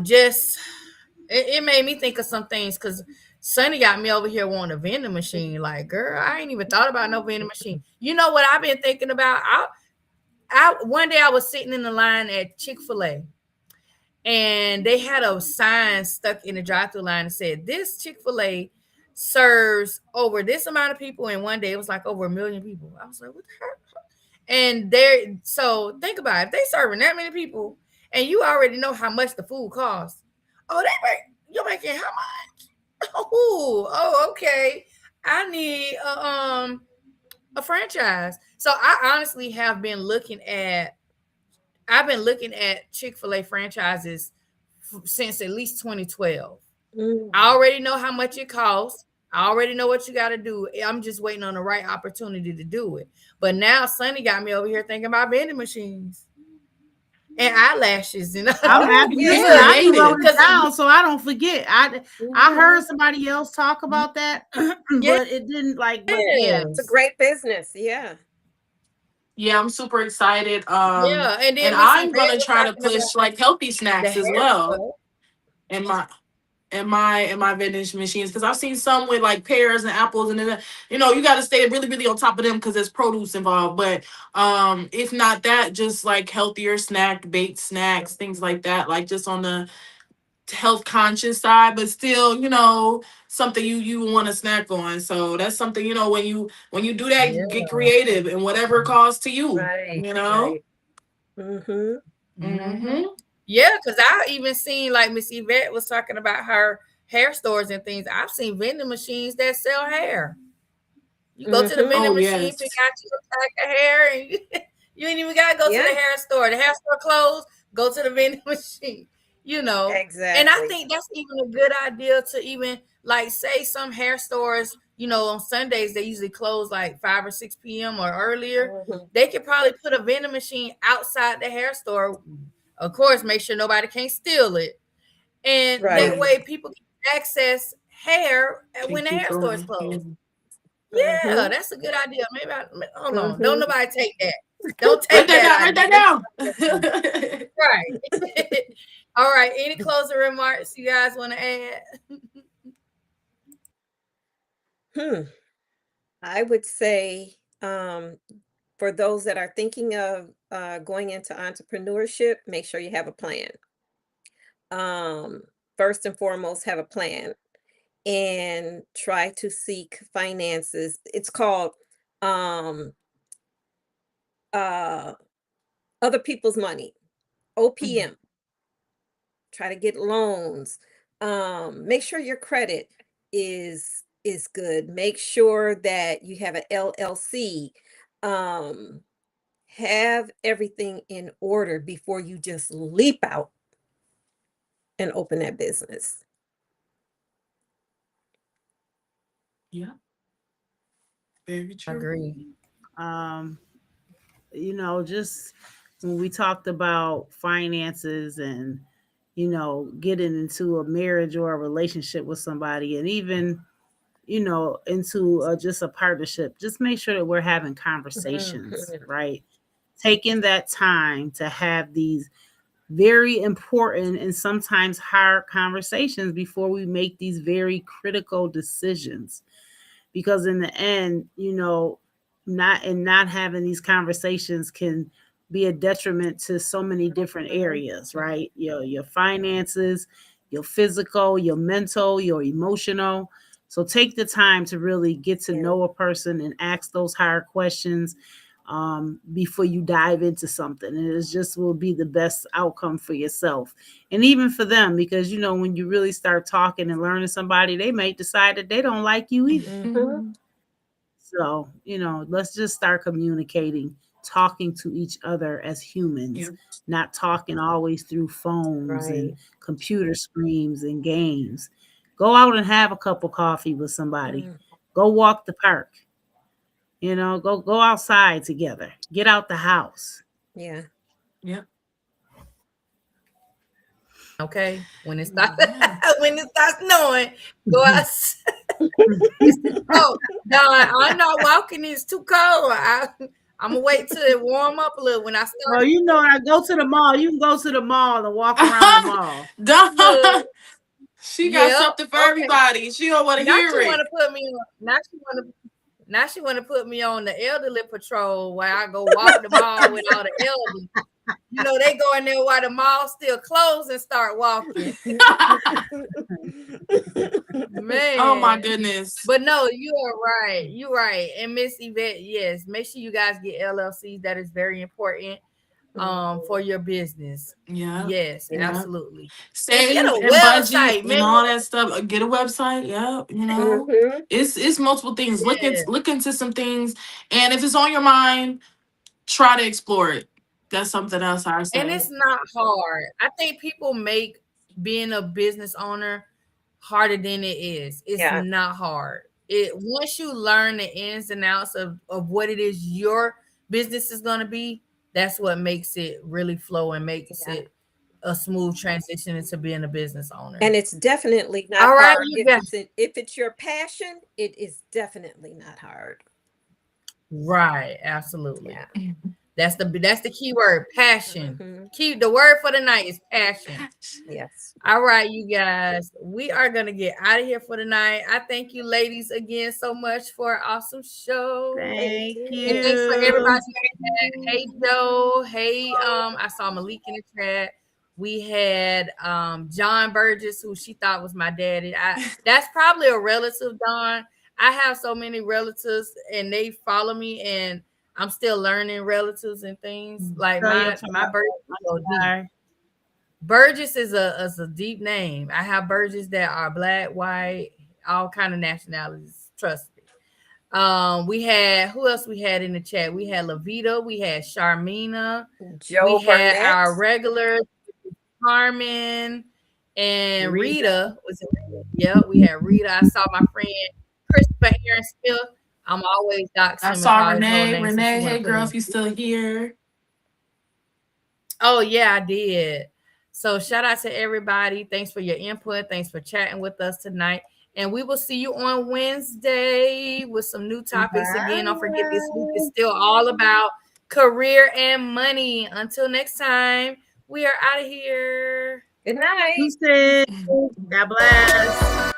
just it made me think of some things because Sonny got me over here wanting a vending machine. Like, girl, I ain't even thought about no vending machine. You know what I've been thinking about? I one day I was sitting in the line at Chick-fil-A and they had a sign stuck in the drive-through line that said, "This Chick-fil-A serves over this amount of people." And one day it was like over 1 million people. I was like, what the heck? And so think about it. If they serving that many people and you already know how much the food costs. Oh, you're making how much? Oh, okay. I need a franchise. So I honestly have been looking at Chick-fil-A franchises since at least 2012. I already know how much it costs. I already know what you got to do. I'm just waiting on the right opportunity to do it. But now Sonny got me over here thinking about vending machines and eyelashes. I'm Oh, listen, yeah. I be wrote it Because down so I don't forget. I heard somebody else talk about that, Yeah. but it didn't like. But yeah, It's a great business. Yeah. Yeah, I'm super excited. Yeah, and then And Miss I'm Yvette gonna was try to talking about push like healthy the snacks as hair well stuff. in my vending machines because I've seen some with like pears and apples and then you got to stay really really on top of them because there's produce involved. But if not that, just like healthier baked snacks, things like that, like just on the health conscious side, but still something you want to snack on. So that's something when you do that, you Yeah. get creative and whatever it costs to you. Right. You know. Right. Mm-hmm. Mm-hmm. Yeah, because I even seen like Miss Yvette was talking about her hair stores and things. I've seen vending machines that sell hair. You go to the Mm-hmm. vending Oh machine, pick yes. out you a pack of hair, and you ain't even gotta go to Yeah. the hair store. The hair store closed, go to the vending machine, And I Exactly. think that's even a good idea to even like say some hair stores, on Sundays they usually close like 5 or 6 p.m. or earlier. Mhm. They could probably put a vending machine outside the hair store. Of course, make sure nobody can't steal it. And that Right. way people can access hair when Keep the keep hair store is going. Yeah. closed. Yeah, Mm-hmm. that's a good idea. Maybe hold on. Don't Mm-hmm. nobody take that. Don't Write take that down. that Write idea. that down. Right. All right. Any closing remarks you guys want to add? I would say for those that are thinking of going into entrepreneurship, make sure you have a plan. Um, First and foremost, have a plan and try to seek finances. It's called um, uh, other people's money, OPM. Try to get loans. Make sure your credit is good. Make sure that you have an LLC. Um, have everything in order before you just leap out and open that business. Yeah. Very true. Agree. just when we talked about finances and getting into a marriage or a relationship with somebody, and even into just a partnership, just make sure that we're having conversations, Mhm. right? Taking that time to have these very important and sometimes hard conversations before we make these very critical decisions. Because in the end, not having these conversations can be a detriment to so many different areas, right? Your finances, your physical, your mental, your emotional. So take the time to really get to Yeah. know a person and ask those hard questions before you dive into something. And it just will be the best outcome for yourself and even for them, because when you really start talking and learning somebody, they may decide that they don't like you either. Mhm. So, let's just start communicating, talking to each other as humans, Yeah. not talking always through phones and Right. computer screens and games. Go out and have a cup of coffee with somebody. Mm. Go walk the park. Go outside together. Get out the house. Yeah. Yeah. Okay. When it starts Yeah. when it starts snowing, go outside. Oh, no, I'm not walking. It's too cold. I'm gonna wait till it warm up a little when I start. Well, you know, I go to the mall. You can go to the mall and walk around the mall. Dawn, Look, she got yeah, something for okay. everybody. She don't want to Now hear she want it. to put me on. Now she want to put me on the elderly patrol where I go walk the mall with all the elderly. You know, they go in there while the mall's still closed and start walking. Man. Oh my goodness. But no, you are right. You're right. And Miss Yvette, yes, make sure you guys get LLCs. That is very important for your business. Yeah. Yes, Yeah. absolutely. Save get a and budget website, and man. all that stuff. Get a website. Yeah, you know, Mhm. it's multiple things. Yeah. Look into some things, and if it's on your mind, try to explore it. That's something else I say. And it's not hard. I think people make being a business owner harder than it is. It's Yeah. not hard. Once you learn the ins and outs of what it is your business is going to be, that's what makes it really flow and makes it a smooth transition into being a business owner. And it's definitely not All right, hard. you guys. If it's your passion, it is definitely not hard. Right, absolutely. Yeah. That's the key word, passion. Mhm. The word for the night is passion. Yes. All right, you guys, we are gonna get out of here for the night. I thank you, ladies, again so much for an awesome show. Thank you. And thanks for everybody. Hey Joe. Hey, I saw Malik in the chat. We had John Burgess, who she thought was my daddy. That's probably a relative, Don. I have so many relatives and they follow me, and I'm still learning relatives and things. Like my Burgess. Burgess is a deep name. I have Burgess that are black, white, all kind of nationalities. Trust me. We had who else we had in the chat? We had Lavita, we had Sharmina, Joe we had Burnett. our regular Carmen and Rita. Was it Rita? Yeah, we had Rita. I saw my friend Christopher Aaron Smith. I'm always doxing. I saw Renee. Renee, hey girl, if you still here. Oh yeah, I did. So shout out to everybody. Thanks for your input. Thanks for chatting with us tonight. And we will see you on Wednesday with some new topics. Again, don't forget this week is still all about career and money. Until next time, we are out of here. Good night. Peace. God bless.